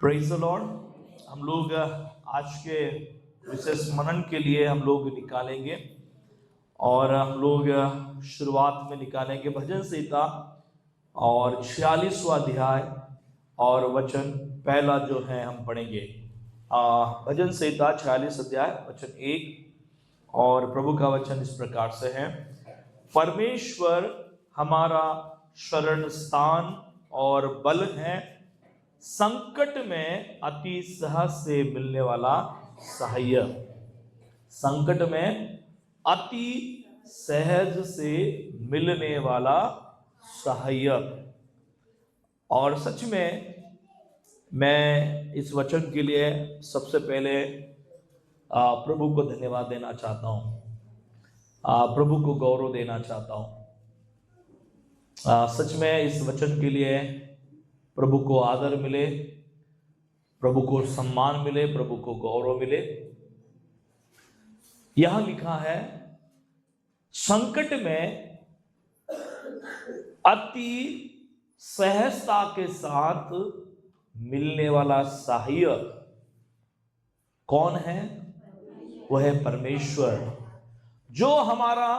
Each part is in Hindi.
Praise the Lord. हम लोग आज के विशेष मनन के लिए हम लोग निकालेंगे और हम लोग शुरुआत में निकालेंगे भजन संहिता और 46वां अध्याय और वचन पहला जो है हम पढ़ेंगे। भजन संहिता 46 अध्याय वचन 1 और प्रभु का वचन इस प्रकार से है। परमेश्वर हमारा शरण स्थान और बल है, संकट में अति सहज से मिलने वाला सहायक। संकट में अति सहज से मिलने वाला सहायक। और सच में मैं इस वचन के लिए सबसे पहले प्रभु को धन्यवाद देना चाहता हूँ, प्रभु को गौरव देना चाहता हूँ। सच में इस वचन के लिए प्रभु को आदर मिले, प्रभु को सम्मान मिले, प्रभु को गौरव मिले। यहां लिखा है संकट में अति सहजता के साथ मिलने वाला सहायक कौन है? वह है परमेश्वर, जो हमारा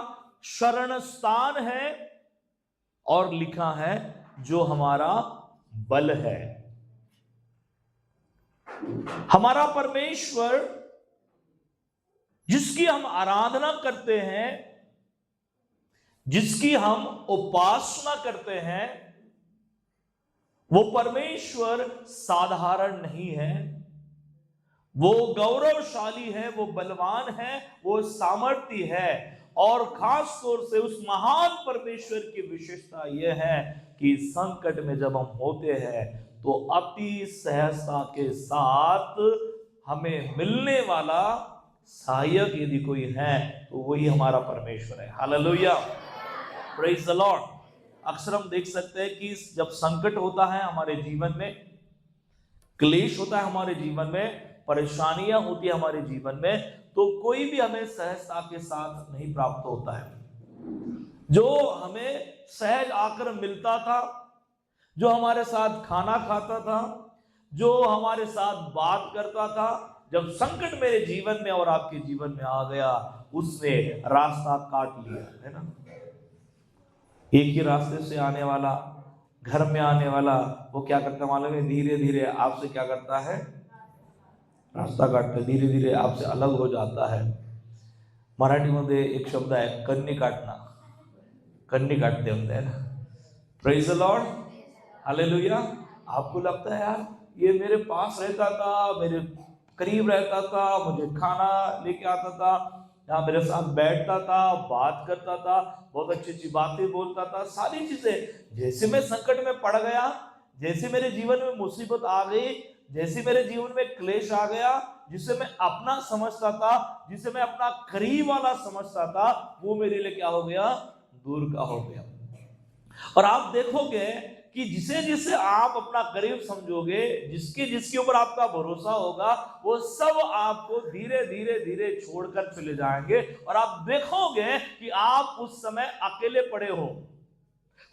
शरण स्थान है और लिखा है जो हमारा बल है। हमारा परमेश्वर जिसकी हम आराधना करते हैं, जिसकी हम उपासना करते हैं, वो परमेश्वर साधारण नहीं है। वो गौरवशाली है, वो बलवान है, वो सामर्थ्य है। और खास तौर से उस महान परमेश्वर की विशेषता यह है कि संकट में जब हम होते हैं तो अति सहजता के साथ हमें मिलने वाला सहायक यदि कोई है तो वही हमारा परमेश्वर है। Hallelujah, praise the Lord. अक्सर हम देख सकते हैं कि जब संकट होता है हमारे जीवन में, क्लेश होता है हमारे जीवन में, परेशानियां होती है हमारे जीवन में, तो कोई भी हमें सहजता के साथ नहीं प्राप्त होता है। जो हमें सहज आकर मिलता था, जो हमारे साथ खाना खाता था, जो हमारे साथ बात करता था, जब संकट मेरे जीवन में और आपके जीवन में आ गया, उसने रास्ता काट लिया, है ना। एक ही रास्ते से आने वाला, घर में आने वाला, वो क्या करता मालूम है? धीरे धीरे आपसे क्या करता है? रास्ता काटता, धीरे धीरे आपसे अलग हो जाता है। मराठीमध्ये एक शब्द आहे कन्नी काटना, कन्नी काटते होते हैं ना। Praise the Lord, hallelujah. आपको लगता है यार ये मेरे पास रहता था, मेरे करीब रहता था, मुझे खाना लेके आता था, यहाँ मेरे साथ बैठता था, बात करता था, बहुत अच्छी अच्छी बातें बोलता था, सारी चीजें। जैसे मैं संकट में पड़ गया, जैसे मेरे जीवन में मुसीबत आ गई, जैसे मेरे जीवन में क्लेश आ गया, जिसे मैं अपना समझता था, जिसे मैं अपना करीब वाला समझता था, वो मेरे लिए क्या हो गया? दूर का हो गया। और आप देखोगे कि जिसे जिसे आप अपना करीब समझोगे, जिसके जिसके ऊपर आपका भरोसा होगा, वो सब आपको धीरे धीरे धीरे छोड़कर चले जाएंगे। और आप देखोगे कि आप उस समय अकेले पड़े हो,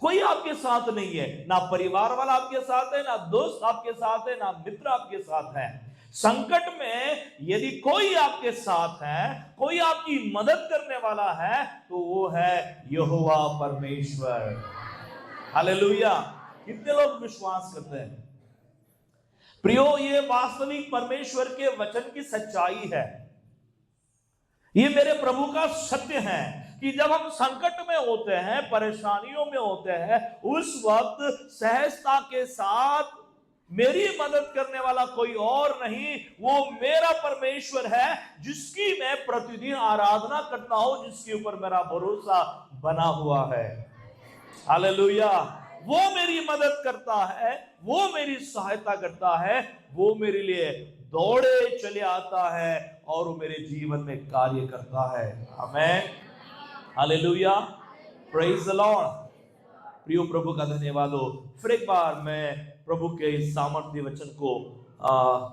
कोई आपके साथ नहीं है, ना परिवार वाला आपके साथ है, ना दोस्त आपके साथ है, ना मित्र आपके साथ है। संकट में यदि कोई आपके साथ है, कोई आपकी मदद करने वाला है, तो वो है यहोवा परमेश्वर। हालेलुया। कितने लोग विश्वास करते हैं? प्रियो, ये वास्तविक परमेश्वर के वचन की सच्चाई है। ये मेरे प्रभु का सत्य है कि जब हम संकट में होते हैं, परेशानियों में होते हैं, उस वक्त सहजता के साथ मेरी मदद करने वाला कोई और नहीं, वो मेरा परमेश्वर है, जिसकी मैं प्रतिदिन आराधना करता हूं, जिसके ऊपर मेरा भरोसा बना हुआ है। हालेलुया। वो मेरी मदद करता है, वो मेरी सहायता करता है, वो मेरे लिए दौड़े चले आता है और वो मेरे जीवन में कार्य करता है। आमेन, हालेलुया, प्रेज द लॉर्ड। प्रियो, प्रभु का धन्यवाद हो। फिर एक बार मैं प्रभु के इस सामर्थ्य वचन को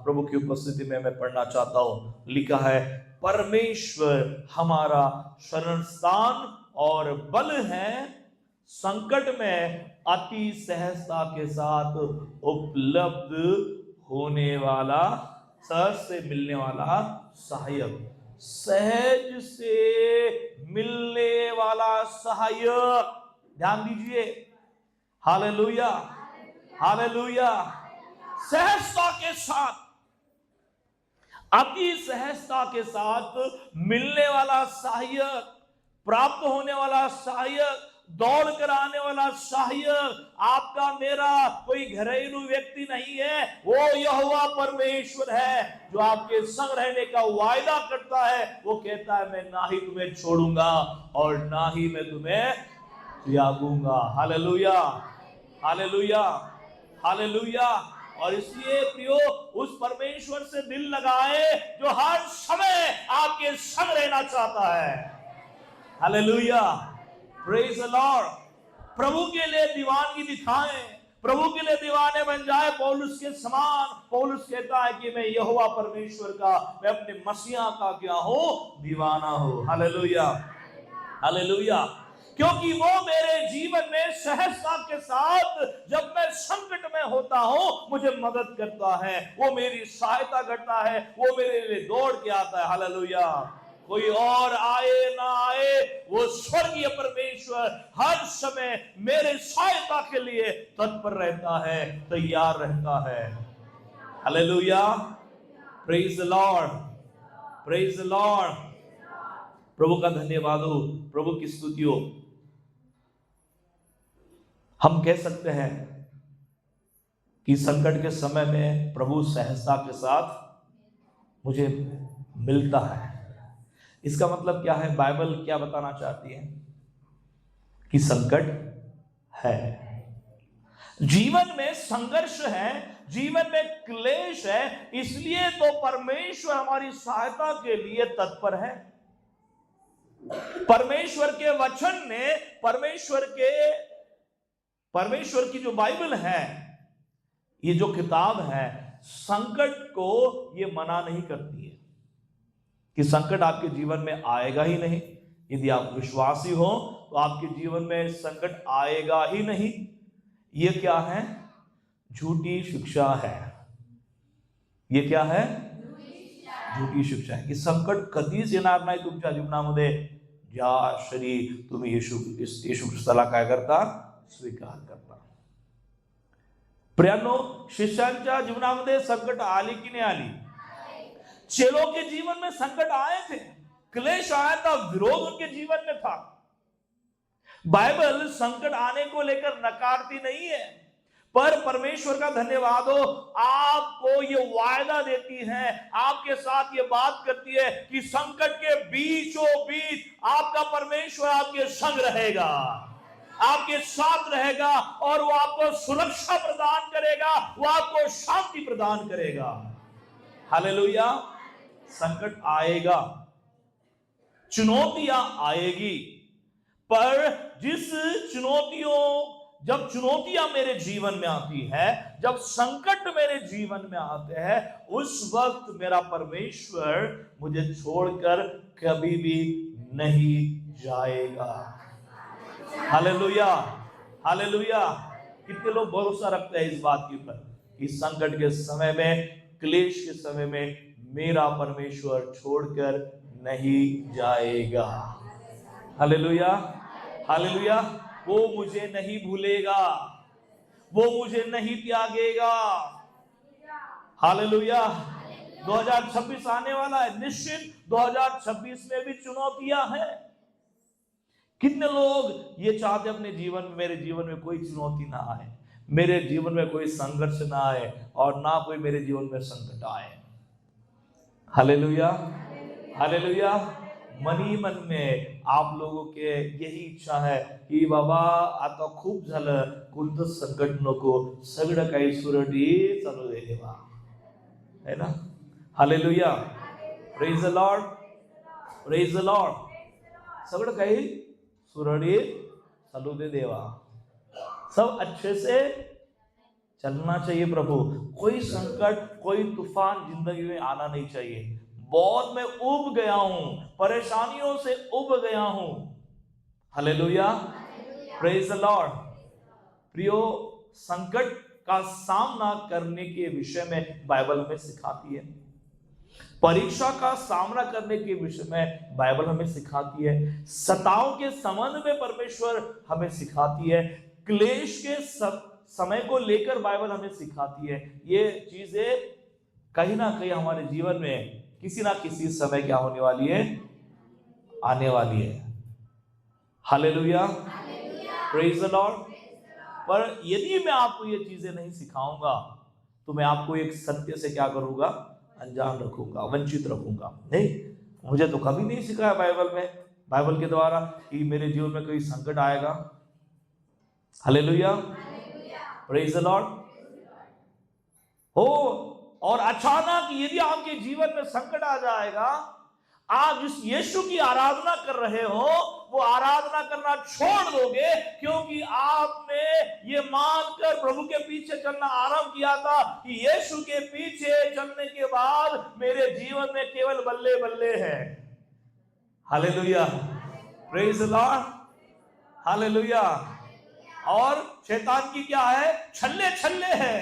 प्रभु की उपस्थिति में मैं पढ़ना चाहता हूं। लिखा है, परमेश्वर हमारा शरण स्थान और बल है, संकट में अति सहजता के साथ उपलब्ध होने वाला, सहज से मिलने वाला सहायक, सहज से मिलने वाला सहायक। ध्यान दीजिए, हालेलुया, हालेलुया। सहजता के साथ, अति सहजता के साथ मिलने वाला सहायक, प्राप्त होने वाला सहायक, दौड़ कर आने वाला सहायक आपका मेरा कोई घरेलू व्यक्ति नहीं है, वो यहोवा परमेश्वर है जो आपके संग रहने का वायदा करता है। वो कहता है मैं ना ही तुम्हें छोड़ूंगा और ना ही मैं तुम्हें त्यागूंगा। Hallelujah, hallelujah, hallelujah. और इसलिए प्रियो, उस परमेश्वर से दिल लगाए जो हर समय आपके संग रहना चाहता है। Hallelujah, praise the Lord. प्रभु के लिए दीवानगी दिखाएं, प्रभु के लिए दीवाने बन जाए पौलुस के समान। पौलुस कहता है कि मैं यहोवा परमेश्वर का, मैं अपने मसीहा का क्या हो, दीवाना हो। Hallelujah, hallelujah. क्योंकि वो मेरे जीवन में सहजता के साथ जब मैं संकट में होता हूं मुझे मदद करता है, वो मेरी सहायता करता है, वो मेरे लिए दौड़ के आता है। हालेलुया। कोई और आए ना आए, वो स्वर्गीय परमेश्वर हर समय मेरे सहायता के लिए तत्पर रहता है, तैयार रहता है। Hallelujah, praise the Lord, praise the Lord. प्रभु का धन्यवाद हो, प्रभु की स्तुति हो। हम कह सकते हैं कि संकट के समय में प्रभु सहजता के साथ मुझे मिलता है। इसका मतलब क्या है? बाइबल क्या बताना चाहती है? कि संकट है, जीवन में संघर्ष है, जीवन में क्लेश है, इसलिए तो परमेश्वर हमारी सहायता के लिए तत्पर है। परमेश्वर के वचन ने, परमेश्वर की जो बाइबल है, ये जो किताब है, संकट को ये मना नहीं करती है कि संकट आपके जीवन में आएगा ही नहीं। यदि आप विश्वासी हो तो आपके जीवन में संकट आएगा ही नहीं। ये क्या है? झूठी शिक्षा है। ये क्या है? झूठी शिक्षा है कि संकट कधीच येणार नाही तुमच्या जीवनामध्ये ज्या क्षणी तुम्ही येशू ख्रिस्ताला काय करता? स्वीकार करता। प्रियानो, शिष्यांच्या जीवनामध्ये संकट आली की नाही आली? चेलों के जीवन में संकट आए थे, क्लेश आया था, विरोध उनके जीवन में था। बाइबल संकट आने को लेकर नकारती नहीं है, पर परमेश्वर का धन्यवाद हो, आपको ये वायदा देती है, आपके साथ ये बात करती है कि संकट के बीचों बीच आपका परमेश्वर आपके संग रहेगा, आपके साथ रहेगा, और वो आपको सुरक्षा प्रदान करेगा, वो आपको शांति प्रदान करेगा। हालेलुया। संकट आएगा, चुनौतियां आएगी, पर जब चुनौतियां मेरे जीवन में आती है, जब संकट मेरे जीवन में आते हैं, उस वक्त मेरा परमेश्वर मुझे छोड़कर कभी भी नहीं जाएगा। Hallelujah, hallelujah. कितने लोग भरोसा रखते हैं इस बात के ऊपर कि संकट के समय में, क्लेश के समय में मेरा परमेश्वर छोड़कर नहीं जाएगा। Hallelujah, hallelujah. वो मुझे नहीं भूलेगा, वो मुझे नहीं त्यागेगा। हालेलुया। 2026 आने वाला है, निश्चित 2026 में भी चुनौतियां हैं। कितने लोग ये चाहते अपने जीवन में, मेरे जीवन में कोई चुनौती ना आए, मेरे जीवन में कोई संघर्ष ना आए, और ना कोई मेरे जीवन में संकट आए। Hallelujah, hallelujah. मन ही मन में आप लोगों के यही इच्छा है की बाबा आता खूप झालं, कोणतं संकट नको, सगळं काही सुरळीत चालू दे देवा, है ना? Hallelujah, praise the Lord, praise the Lord. सगळं काही सुरळीत चालू दे देवा, सब अच्छे से चलना चाहिए प्रभु। कोई संकट, कोई तूफान जिंदगी में आना नहीं चाहिए। बहुत मैं उब गया हूं, परेशानियों से उब गया हूं। Hallelujah, praise the Lord. प्रियो, संकट का सामना करने के विषय में बाइबल हमें सिखाती है। परीक्षा का सामना करने के विषय में बाइबल हमें सिखाती है। सताव के संबंध में परमेश्वर हमें सिखाती है। क्लेश के समय को लेकर बाइबल हमें सिखाती है। ये चीजें कहीं ना कहीं हमारे जीवन में किसी ना किसी समय क्या होने वाली है, आने वाली है। Hallelujah, praise the Lord. पर यदि मैं आपको ये चीजें नहीं सिखाऊंगा तो मैं आपको एक सत्य से क्या करूंगा, अनजान रखूंगा, वंचित रखूंगा। नहीं, मुझे तो कभी नहीं सिखाया बाइबल में, बाइबल के द्वारा कि मेरे जीवन में कोई संकट आएगा। Hallelujah, praise the Lord. हो और अचानक यदि आपके जीवन में संकट आ जाएगा, आप जिस यीशु की आराधना कर रहे हो वो आराधना करना छोड़ दोगे, क्योंकि आपने ये मानकर प्रभु के पीछे चलना आरंभ किया था कि यीशु के पीछे चलने के बाद मेरे जीवन में केवल बल्ले बल्ले है। Hallelujah, praise the Lord, hallelujah. और शैतान की क्या है, छल्ले छल्ले है।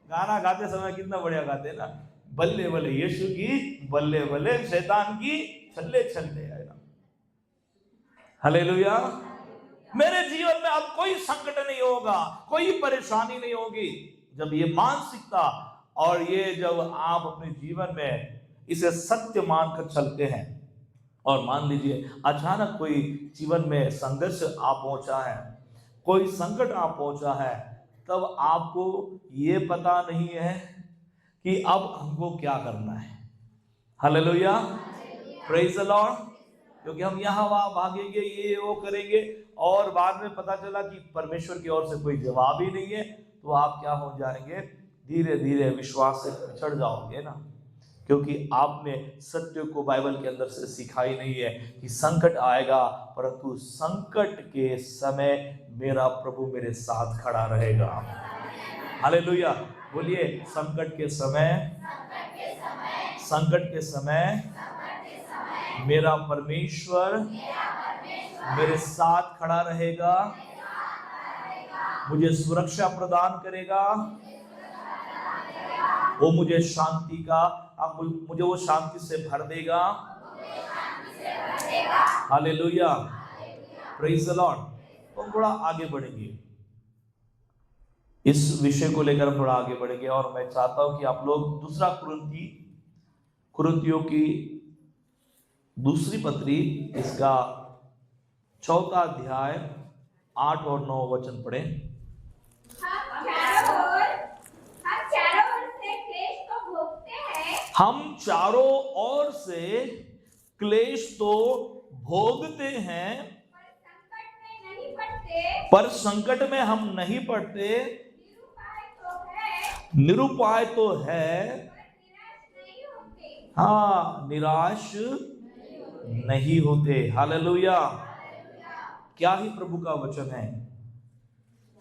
गाना गाते समय कितना बढ़िया गाते ना, बल्ले बल्ले यीशु की बल्ले बल्ले, शैतान की छल्ले छल्ले है ना। हालेलुया। मेरे जीवन में अब कोई संकट नहीं होगा, कोई परेशानी नहीं होगी। जब ये मानसिकता और ये जब आप अपने जीवन में इसे सत्य मानकर चलते हैं, और मान लीजिए अचानक कोई जीवन में संघर्ष आ पहुंचा है, कोई संकट आ पहुंचा है, तब आपको ये पता नहीं है कि अब हमको क्या करना है। Hallelujah, praise the Lord. क्योंकि हम यहाँ वहां भागेंगे, ये वो करेंगे, और बाद में पता चला कि परमेश्वर की ओर से कोई जवाब ही नहीं है, तो आप क्या हो जाएंगे, धीरे धीरे विश्वास से पिछड़ जाओगे ना। क्योंकि आपने सत्य को बाइबल के अंदर से सिखाई नहीं है कि संकट आएगा, परंतु संकट के समय मेरा प्रभु मेरे साथ खड़ा रहेगा। हालेलुया, बोलिए, संकट के समय, संकट के समय मेरा परमेश्वर मेरे साथ खड़ा रहेगा, मुझे सुरक्षा प्रदान करेगा, वो मुझे शांति का, मुझे वो शांति से भर देगा। Hallelujah, praise the Lord. तो हम थोड़ा आगे बढ़ेंगे, इस विषय को लेकर हम थोड़ा आगे बढ़ेंगे, और मैं चाहता हूं कि आप लोग दूसरा कुरिन्थियों की दूसरी पत्री, इसका 4 अध्याय 8 और 9 वचन पढ़ें। हम चारों ओर से क्लेश तो भोगते हैं, पर संकट में हम नहीं पड़ते, निरुपाय तो है, हाँ, निराश नहीं होते। हालेलुया, क्या ही प्रभु का वचन है,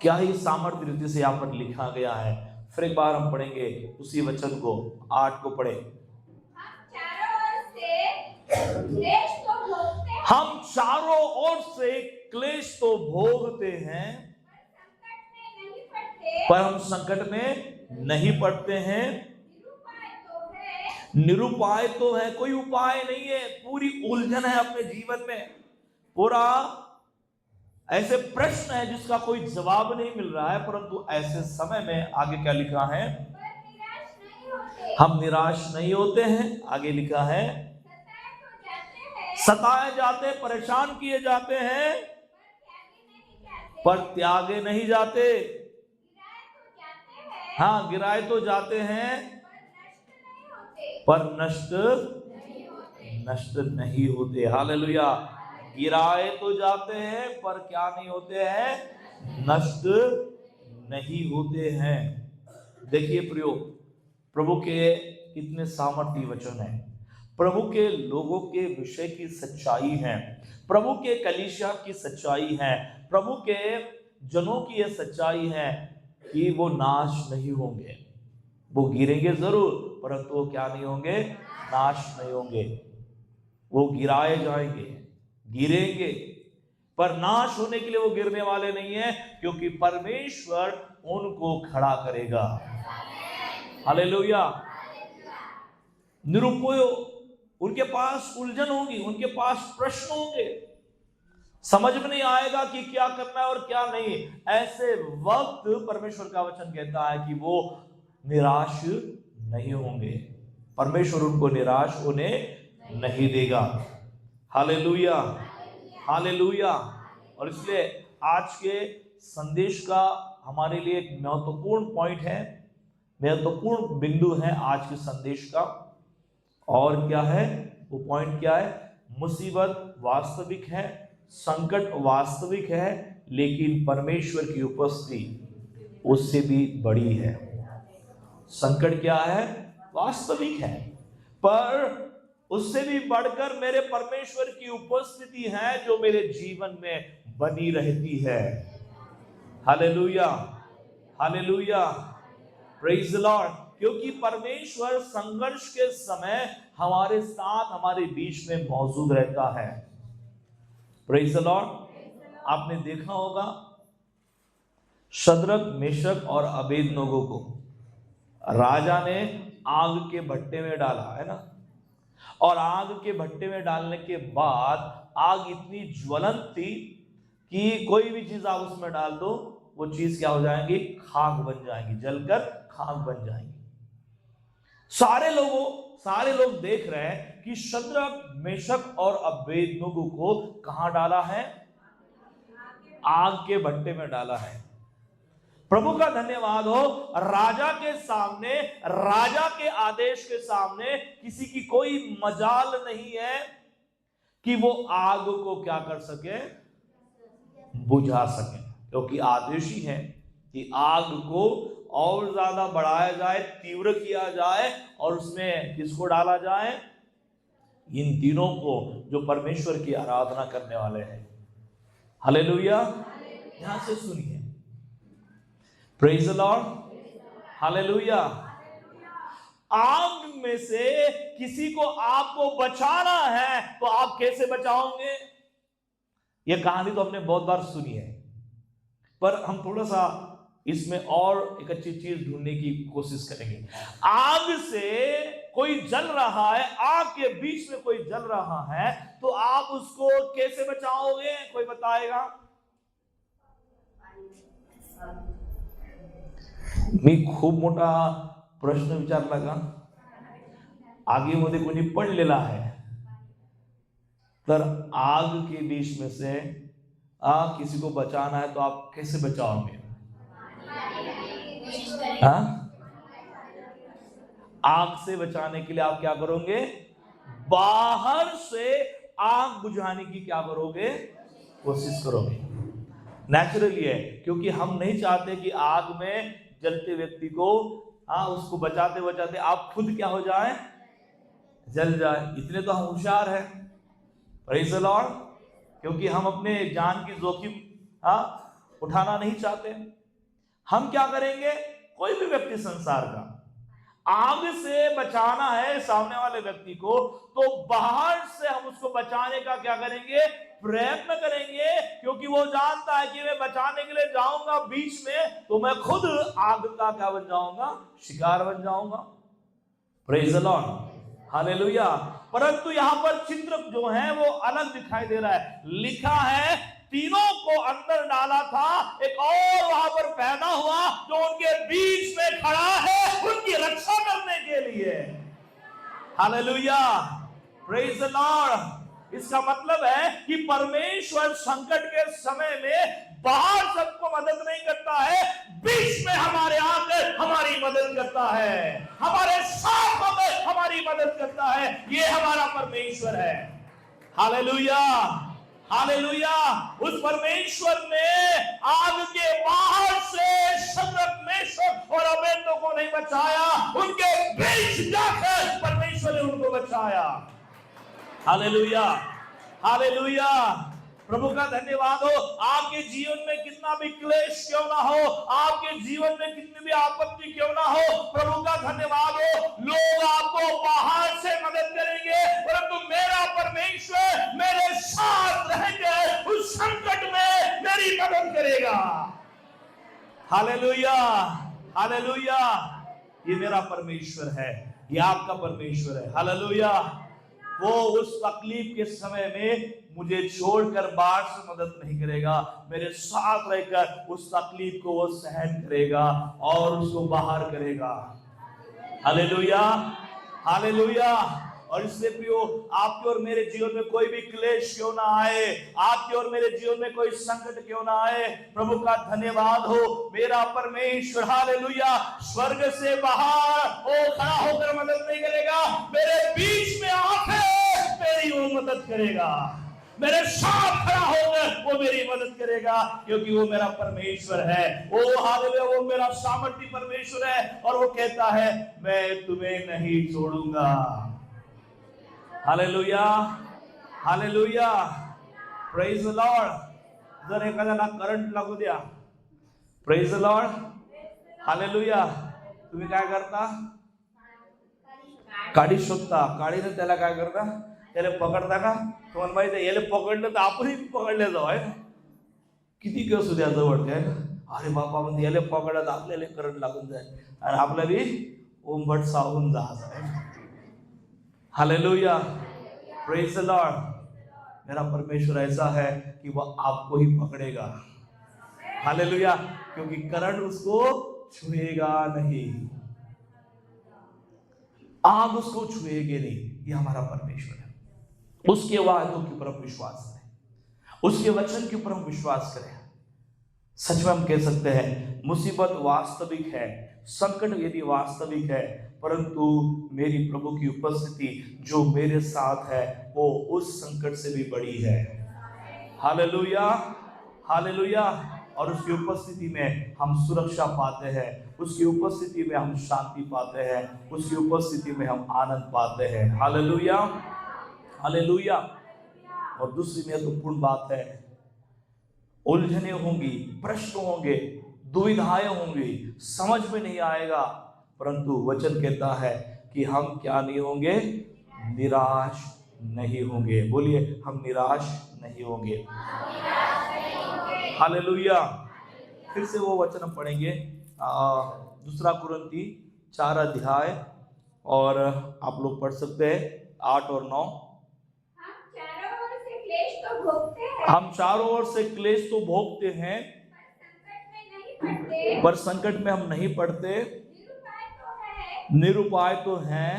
क्या ही सामर्थ्य रीति से यहाँ पर लिखा गया है। फिर एक बार हम पढ़ेंगे उसी वचन को, 8 को पढ़े। हम चारों ओर से क्लेश तो भोगते हैं, पर हम संकट में नहीं पड़ते हैं, निरुपाय तो है, कोई उपाय नहीं है, पूरी उलझन है अपने जीवन में, पूरा ऐसे प्रश्न है जिसका कोई जवाब नहीं मिल रहा है। परंतु ऐसे समय में आगे क्या लिखा है, हम निराश नहीं होते हैं। आगे लिखा है, सताए जाते, परेशान किए जाते हैं, पर त्यागे नहीं जाते। हाँ, गिराए तो जाते हैं, पर नष्ट नहीं होते। हालेलुया, गिराए तो जाते हैं, पर क्या नहीं होते हैं, नष्ट नहीं होते हैं। देखिए प्रियो, प्रभु के कितने सामर्थ्य वचन है, प्रभु के लोगों के विषय की सच्चाई है, प्रभु के कलीसिया की सच्चाई है, प्रभु के जनों की यह सच्चाई है कि वो नाश नहीं होंगे। वो गिरेंगे जरूर, परंतु वो क्या नहीं होंगे, नाश नहीं होंगे। वो गिराए जाएंगे, गिरेंगे, पर नाश होने के लिए वो गिरने वाले नहीं है, क्योंकि परमेश्वर उनको खड़ा करेगा। हालेलुया। निरुपयोगी, उनके पास उलझन होगी, उनके पास प्रश्न होंगे, समझ में नहीं आएगा कि क्या करना है और क्या नहीं। ऐसे वक्त परमेश्वर का वचन कहता है कि वो निराश नहीं होंगे, परमेश्वर उनको निराश होने नहीं देगा। Hallelujah, hallelujah. और इसलिए आज के संदेश का हमारे लिए एक महत्वपूर्ण पॉइंट है, महत्वपूर्ण बिंदु है आज के संदेश का। और क्या है वो पॉइंट? क्या है? मुसीबत वास्तविक है, संकट वास्तविक है, लेकिन परमेश्वर की उपस्थिति उससे भी बड़ी है। संकट क्या है? वास्तविक है, पर उससे भी बढ़कर मेरे परमेश्वर की उपस्थिति है जो मेरे जीवन में बनी रहती है। Hallelujah, hallelujah, praise the Lord. क्योंकि परमेश्वर संघर्ष के समय हमारे साथ, हमारे बीच में मौजूद रहता है। Praise the Lord. आपने देखा होगा शद्रक, मेशक और अबेदनगो को राजा ने आग के भट्टे में डाला, है ना? और आग के भट्टे में डालने के बाद आग इतनी ज्वलंत थी कि कोई भी चीज आप उसमें डाल दो, वो चीज क्या हो जाएंगी? खाक बन जाएंगी, जलकर खाक बन जाएंगी। सारे लोग देख रहे हैं कि शद्रक, मेशक और अबेदनगो को कहां डाला है? आग के भट्टे में डाला है। प्रभु का धन्यवाद हो, राजा के सामने, राजा के आदेश के सामने किसी की कोई मजाल नहीं है कि वो आग को क्या कर सके? बुझा सके, क्योंकि आदेश ही है कि आग को और ज्यादा बढ़ाया जाए, तीव्र किया जाए, और उसमें किसको डाला जाए? इन तीनों को जो परमेश्वर की आराधना करने वाले हैं। हालेलुया। यहां से सुनिए, प्रेज द लॉर्ड, हालेलुया। आग में से किसी को आपको बचाना है तो आप कैसे बचाओगे? यह कहानी तो हमने बहुत बार सुनी है, पर हम थोड़ा सा इसमें और एक अच्छी चीज ढूंढने की कोशिश करेंगे। आग से कोई जल रहा है, आग के बीच में कोई जल रहा है, तो आप उसको कैसे बचाओगे? कोई बताएगा? मी खूप मोठा प्रश्न विचारला का? आगीमध्ये कोणी पडलेला आहे, तर आग के बीच में से किसी को बचाना है तो आप कैसे बचाओगे? आग से बचाने के लिए आप क्या करोगे? बाहर से आग बुझाने की क्या करोगे? कोशिश करोगे। नेचुरली है, क्योंकि हम नहीं चाहते कि आग में जलते व्यक्ति को उसको बचाते बचाते आप खुद क्या हो जाए? जल जाए। इतने तो हम होशियार हैं, प्रेज़ द लॉर्ड, क्योंकि हम अपने जान की जोखिम उठाना नहीं चाहते। हम क्या करेंगे? कोई भी व्यक्ति संसार का आग से बचाना है सामने वाले व्यक्ति को, तो बाहर से हम उसको बचाने का क्या करेंगे? प्रयत्न करेंगे, क्योंकि वो जानता है कि मैं बचाने के लिए जाऊंगा बीच में तो मैं खुद आग का क्या बन जाऊंगा? शिकार बन जाऊंगा। Praise the Lord, hallelujah. परंतु यहां पर चित्र जो है वो अलग दिखाई दे रहा है। लिखा है तीनों को अंदर डाला था, एक और वहां पर पैदा हुआ जो उनके बीच में खड़ा है उनकी रक्षा करने के लिए। Hallelujah, praise the Lord. इसका मतलब है कि परमेश्वर संकट के समय में बाहर सबको मदद नहीं करता है, बीच में हमारे आकर हमारी मदद करता है, हमारे साथ होकर हमारी मदद करता है। ये हमारा परमेश्वर है। Hallelujah, hallelujah. उस परमेश्वर ने आग के बाहर से शद्रक, मेशक और अबेदनगो को नहीं बचाया, उनके बीच जाकर परमेश्वर ने उनको बचाया। Hallelujah, hallelujah. प्रभु का धन्यवाद हो। आपके जीवन में कितना भी क्लेश क्यों ना हो, आपके जीवन में कितनी भी आपत्ति क्यों ना हो, प्रभु का धन्यवाद हो, लोग आपको बाहर से मदद करेंगे, परंतु मेरा परमेश्वर मेरे साथ रहकर उस संकट में मेरी मदद करेगा। Hallelujah, hallelujah. ये मेरा परमेश्वर है, ये आपका परमेश्वर है। हालेलुया। वो उस तकलीफ के समय में मुझे छोड़कर बाहर से मदद नहीं करेगा, मेरे साथ रहकर उस तकलीफ को वो सहन करेगा और उसको बाहर करेगा। Hallelujah, hallelujah. और इसलिए प्रियो, आपके और मेरे जीवन में कोई भी क्लेश क्यों ना आए, आपके और मेरे जीवन में कोई संकट क्यों ना आए, प्रभु का धन्यवाद हो, मेरा परमेश्वर हालेलुया स्वर्ग से बाहर वो खड़ा होकर मदद नहीं करेगा, मेरे बीच में आकर मेरी वो मदद करेगा, मेरे साथ खड़ा होकर वो मेरी मदद करेगा, क्योंकि वो मेरा परमेश्वर है। वो हालेलुया, वो मेरा सामर्थी परमेश्वर है। और वो कहता है मैं तुम्हें नहीं छोड़ूंगा। Hallelujah, hallelujah, praise the Lord. जर एखाद्याला करंट लागू द्या, प्रेज द लॉर्ड, हालेलुया। तुम्ही काय करता? काडी शोधता, काडीने त्याला काय करता? त्याला पकडता का? तुम्हाला माहिती आहे, याला पकडलं तर आपणही पकडले जाऊ, आहे ना? किती दिवस उद्या जवळ काय, अरे बाबा म्हणजे याला पकडत आपल्याला करंट लागून जाईल आणि आपला भी ओंबट सावून जायचं। Hallelujah, praise the Lord. मेरा परमेश्वर ऐसा है कि वह आपको ही पकड़ेगा। हालेलुया, क्योंकि करंट उसको छुएगा नहीं, आग उसको छुएगी नहीं। ये हमारा परमेश्वर है। उसके वादों के ऊपर हम विश्वास करें, उसके वचन के ऊपर हम विश्वास करें। सच में हम कह सकते हैं मुसीबत वास्तविक है, संकट यदि वास्तविक है, परंतु मेरी प्रभु की उपस्थिति जो मेरे साथ है वो उस संकट से भी बड़ी है। Hallelujah, hallelujah. और उसकी उपस्थिति में हम सुरक्षा पाते हैं, उसकी उपस्थिति में हम शांति पाते हैं, उसकी उपस्थिति में हम आनंद पाते हैं। Hallelujah, hallelujah. और दूसरी महत्वपूर्ण बात है, उलझने होंगी, प्रश्न होंगे, दुविधाएं होंगी, समझ में नहीं आएगा, परंतु वचन कहता है कि हम क्या नहीं होंगे? निराश नहीं होंगे। बोलिए, हम निराश नहीं होंगे। हालेलुया। फिर से वो वचन हम पढ़ेंगे, दूसरा कुरिन्ती 4 अध्याय, और आप लोग पढ़ सकते हैं 8 और 9। हम चारों ओर से क्लेश तो भोगते हैं, पर संकट में हम नहीं पड़ते, निरुपाय तो हैं,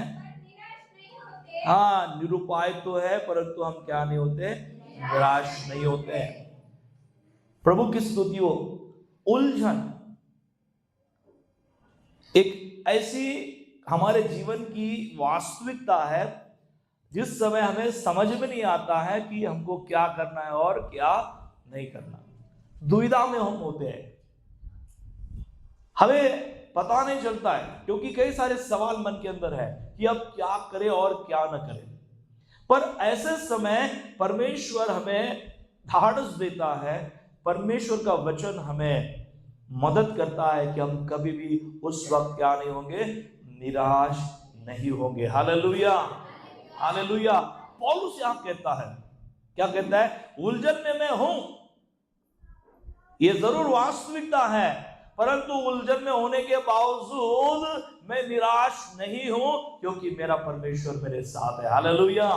हाँ निरुपाय तो है, परंतु हम क्या नहीं होते? निराश नहीं होते हैं। प्रभु की स्तुति हो। उलझन एक ऐसी हमारे जीवन की वास्तविकता है जिस समय हमें समझ में नहीं आता है कि हमको क्या करना है और क्या नहीं करना। दुविधा में हम होते हैं, हमें पता नहीं चलता है, क्योंकि कई सारे सवाल मन के अंदर है कि अब क्या करें और क्या न करें। पर ऐसे समय परमेश्वर हमें ढाढ़स देता है, परमेश्वर का वचन हमें मदद करता है कि हम कभी भी उस वक्त क्या नहीं होंगे? निराश नहीं होंगे। Hallelujah, hallelujah. पौलुस यहां कहता है, क्या कहता है? उलझन में मैं हूं, ये जरूर वास्तविकता है, परंतु उलझन में होने के बावजूद मैं निराश नहीं हूं, क्योंकि मेरा परमेश्वर मेरे साथ है। Hallelujah,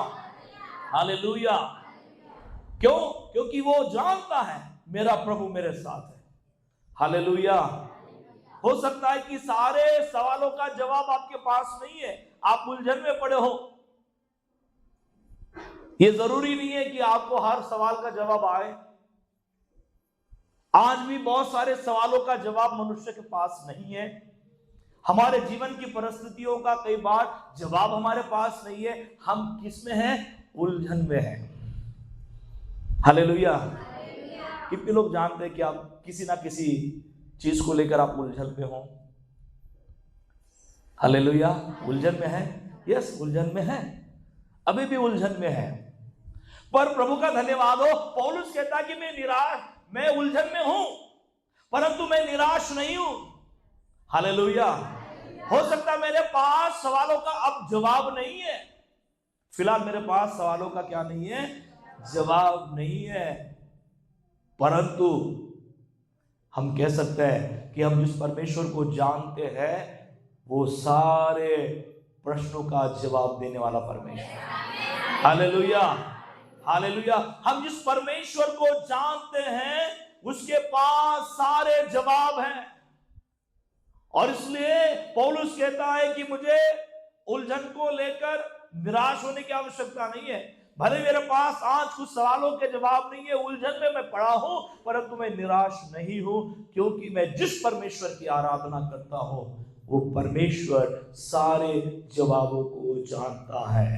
hallelujah. क्यों? क्योंकि वो जानता है मेरा प्रभु मेरे साथ है। हालेलुया। हो सकता है कि सारे सवालों का जवाब आपके पास नहीं है, आप उलझन में पड़े हो। ये जरूरी नहीं है कि आपको हर सवाल का जवाब आए। आज भी बहुत सारे सवालों का जवाब मनुष्य के पास नहीं है। हमारे जीवन की परिस्थितियों का कई बार जवाब हमारे पास नहीं है। हम किस में हैं? उलझन में हैं। हालेलुया। कितने लोग जानते हैं कि आप किसी ना किसी चीज को लेकर आप उलझन में हो? हालेलुया। उलझन में है, यस उलझन में है, अभी भी उलझन में है। पर प्रभु का धन्यवाद हो, पौलुस कहता है कि मैं उलझन में हूं, परंतु मैं निराश नहीं हूं। हालेलुया। हो सकता है मेरे पास सवालों का अब जवाब नहीं है, फिलहाल मेरे पास सवालों का क्या नहीं है? जवाब नहीं है, परंतु हम कह सकते हैं कि हम जिस परमेश्वर को जानते हैं वो सारे प्रश्नों का जवाब देने वाला परमेश्वर। Hallelujah, hallelujah. हम जिस परमेश्वर को जानते हैं उसके पास सारे जवाब हैं। और इसलिए पौलुस कहता है कि मुझे उलझन को लेकर निराश होने की आवश्यकता नहीं है। भले मेरे पास आज कुछ सवालों के जवाब नहीं है, उलझन में मैं पड़ा हूं, परंतु मैं निराश नहीं हूं, क्योंकि मैं जिस परमेश्वर की आराधना करता हूं वो परमेश्वर सारे जवाबों को जानता है।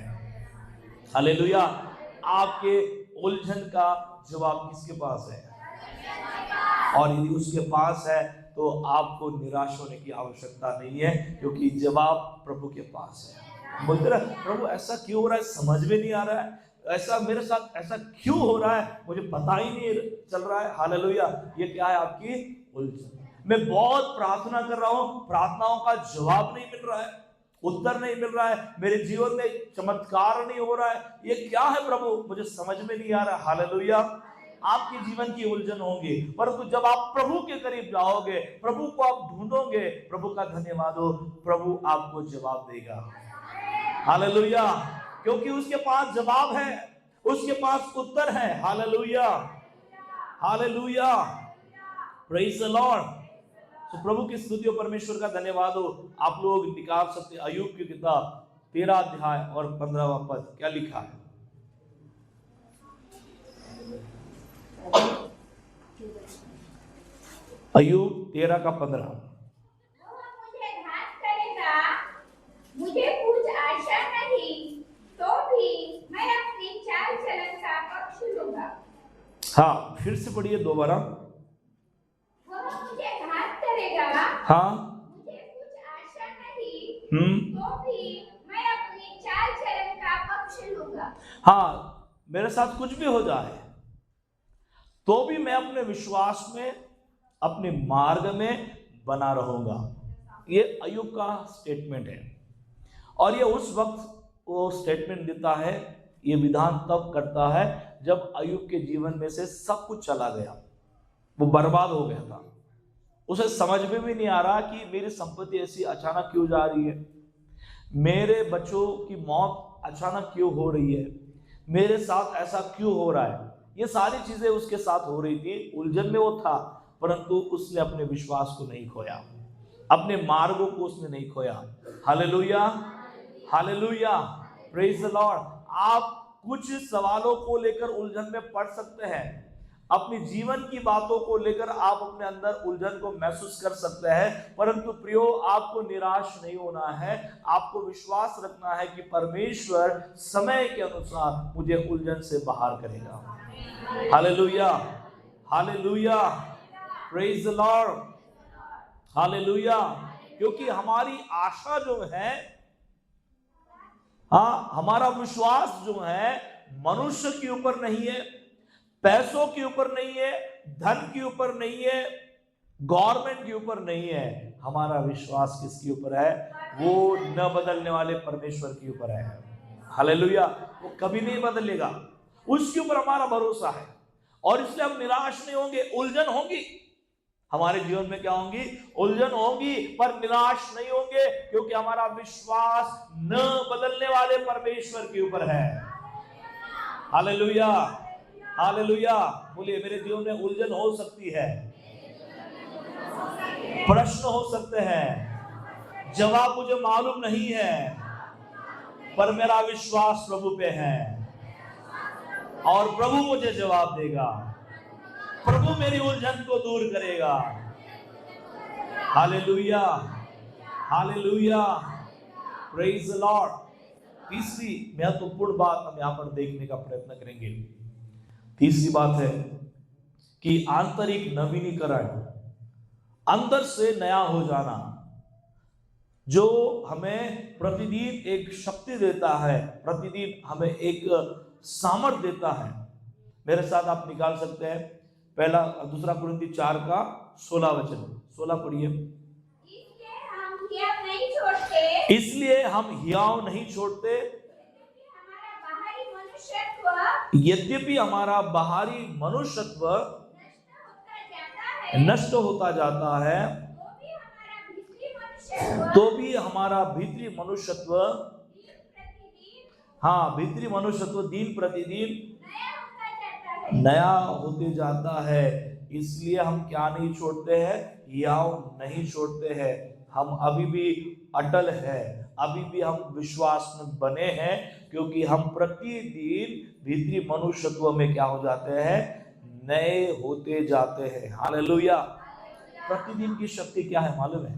हालेलुया। आपके उलझन का जवाब किसके पास है? और यदि उसके पास है तो आपको निराश होने की आवश्यकता नहीं है, क्योंकि जवाब प्रभु के पास है। बोलते रहे, प्रभु ऐसा क्यों हो रहा है, समझ में नहीं आ रहा है, ऐसा मेरे साथ ऐसा क्यों हो रहा है, मुझे पता ही नहीं चल रहा है। हालेलुया। ये क्या है? आपकी उलझन। मैं बहुत प्रार्थना कर रहा हूं, प्रार्थनाओं का जवाब नहीं मिल रहा है, उत्तर नहीं मिल रहा है, मेरे जीवन में चमत्कार नहीं हो रहा है, ये क्या है प्रभु, मुझे समझ में नहीं आ रहा है। हालेलुया। आपके जीवन की उलझन होगी, परंतु जब आप प्रभु के करीब जाओगे, प्रभु को आप ढूंढोगे, प्रभु का धन्यवाद हो, प्रभु आपको जवाब देगा। हालेलुया। क्योंकि उसके पास जवाब है, उसके पास उत्तर है। Hallelujah, hallelujah, praise the Lord. तो प्रभु की स्तुति और परमेश्वर का धन्यवाद हो। आप लोग निकाल सकते अय्यूब की किताब 13 अध्याय और 15वां पद, क्या लिखा है? अय्यूब 13 का 15। मुझे घात करेगा, मुझे कुछ आशा नहीं, तो भी मैं अपनी चाल चलन का पक्ष लूंगा। हाँ, फिर से पढ़िए दोबारा। वह मुझे घात करेगा, हाँ, मुझे कुछ आशा नहीं, तो भी मैं अपनी चाल चलन का पक्ष लूंगा। हाँ, मेरे साथ कुछ भी हो जाए तो भी मैं अपने विश्वास में, अपने मार्ग में बना रहूंगा। ये अय्यूब का स्टेटमेंट है। और ये उस वक्त वो स्टेटमेंट देता है, ये विधान तब करता है जब अय्यूब के जीवन में से सब कुछ चला गया, वो बर्बाद हो गया था। उसे समझ में भी नहीं आ रहा कि मेरी संपत्ति ऐसी अचानक क्यों जा रही है, मेरे बच्चों की मौत अचानक क्यों हो रही है, मेरे साथ ऐसा क्यों हो रहा है। ये सारी चीजें उसके साथ हो रही थी, उलझन में वो था, परंतु उसने अपने विश्वास को नहीं खोया, अपने मार्गों को उसने नहीं खोया। Hallelujah, hallelujah, praise the Lord. आप कुछ सवालों को लेकर उलझन में पड़ सकते हैं, अपनी जीवन की बातों को लेकर आप अपने अंदर उलझन को महसूस कर सकते हैं, परंतु प्रियो, आपको निराश नहीं होना है। आपको विश्वास रखना है कि परमेश्वर समय के अनुसार मुझे उलझन से बाहर करेगा। Hallelujah, hallelujah, praise the Lord, hallelujah. क्योंकि हमारी आशा जो है, हाँ, हमारा विश्वास जो है मनुष्य के ऊपर नहीं है, पैसों के ऊपर नहीं है, धन के ऊपर नहीं है, गवर्नमेंट के ऊपर नहीं है। हमारा विश्वास किसके ऊपर है? वो न बदलने वाले परमेश्वर के ऊपर है। हालेलुया। वो कभी नहीं बदलेगा, उसके ऊपर हमारा भरोसा है। और इसलिए हम निराश नहीं होंगे। उलझन होगी हमारे जीवन में, क्या होंगी? उलझन होगी, पर निराश नहीं होंगे, क्योंकि हमारा विश्वास न बदलने वाले परमेश्वर के ऊपर है। Hallelujah, hallelujah. बोलिए, मेरे जीवन में उलझन हो सकती है, प्रश्न हो सकते हैं, जवाब मुझे मालूम नहीं है, पर मेरा विश्वास प्रभु पे है और प्रभु मुझे जवाब देगा, प्रभु मेरी उलझन को दूर करेगा। Hallelujah, hallelujah, praise the Lord. तीसरी महत्वपूर्ण बात हम यहां पर देखने का प्रयत्न करेंगे। तीसरी बात है कि आंतरिक नवीनीकरण, अंदर से नया हो जाना, जो हमें प्रतिदिन एक शक्ति देता है, प्रतिदिन हमें एक सामर्थ देता है। मेरे साथ आप निकाल सकते हैं पहला दूसरा कुरिन्थी 4 का 16 वचन, 16 पढ़िए। इसलिए हम हियाव नहीं छोड़ते, यद्यपि हमारा बाहरी मनुष्यत्व नष्ट होता जाता है, तो भी हमारा भीतरी मनुष्यत्व भीतरी मनुष्यत्व दिन प्रतिदिन नया होते जाता है। इसलिए हम क्या नहीं छोड़ते हैं, याव नहीं छोड़ते हैं। हम अभी भी अटल है, अभी भी हम विश्वास में बने हैं, क्योंकि हम प्रतिदिन भीतरी मनुष्यत्व में क्या हो जाते हैं, नए होते जाते हैं। हालेलुया। प्रतिदिन की शक्ति क्या है मालूम है?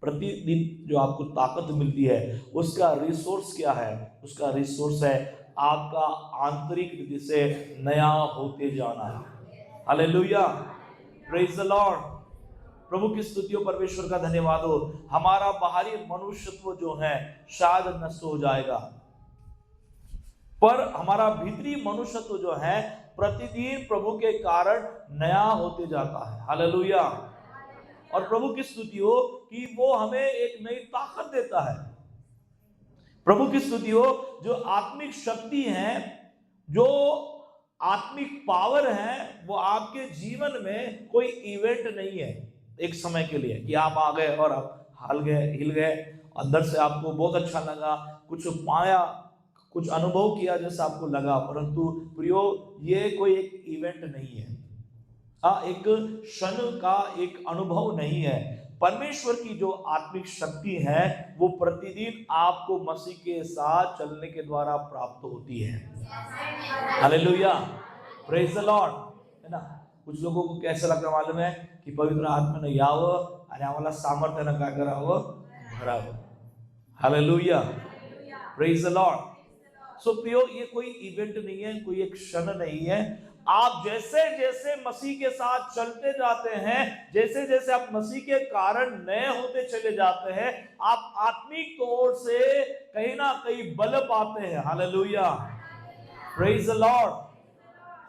प्रतिदिन जो आपको ताकत मिलती है उसका रिसोर्स क्या है? उसका रिसोर्स है आपका आंतरिक रीति से नया होते जाना। Hallelujah, praise the Lord. प्रभु की स्तुति हो, परमेश्वर का धन्यवाद हो। हमारा बाहरी मनुष्यत्व जो है शायद नष्ट हो जाएगा, पर हमारा भीतरी मनुष्यत्व जो है प्रतिदिन प्रभु के कारण नया होते जाता है। हालेलुया। और प्रभु की स्तुति हो कि वो हमें एक नई ताकत देता है। प्रभु की स्तुति हो, जो आत्मिक शक्ति है, जो आत्मिक पावर है, वो आपके जीवन में कोई इवेंट नहीं है एक समय के लिए कि आप आ गए और आप हिल गए, अंदर से आपको बहुत अच्छा लगा, कुछ पाया, कुछ अनुभव किया जैसा आपको लगा, परंतु प्रियो ये कोई एक इवेंट नहीं है, एक क्षण का एक अनुभव नहीं है। परमेश्वर की जो आत्मिक शक्ति है वो प्रतिदिन आपको मसीह के साथ चलने के द्वारा प्राप्त होती है। Hallelujah, praise the Lord. है ना, कुछ लोगों को कैसा लगता मालूम है की पवित्र आत्मा ने यावं आणि आम्हाला सामर्थ्यानं काय करावं, भरावं। Hallelujah, praise the Lord. So प्रियो, ये कोई इवेंट नहीं है, कोई एक क्षण नहीं है। आप जैसे जैसे मसीह के साथ चलते जाते हैं, जैसे जैसे आप मसीह के कारण नए होते चले जाते हैं, आप आत्मिक तौर से कहीं ना कहीं बल पाते हैं। Hallelujah, praise the Lord.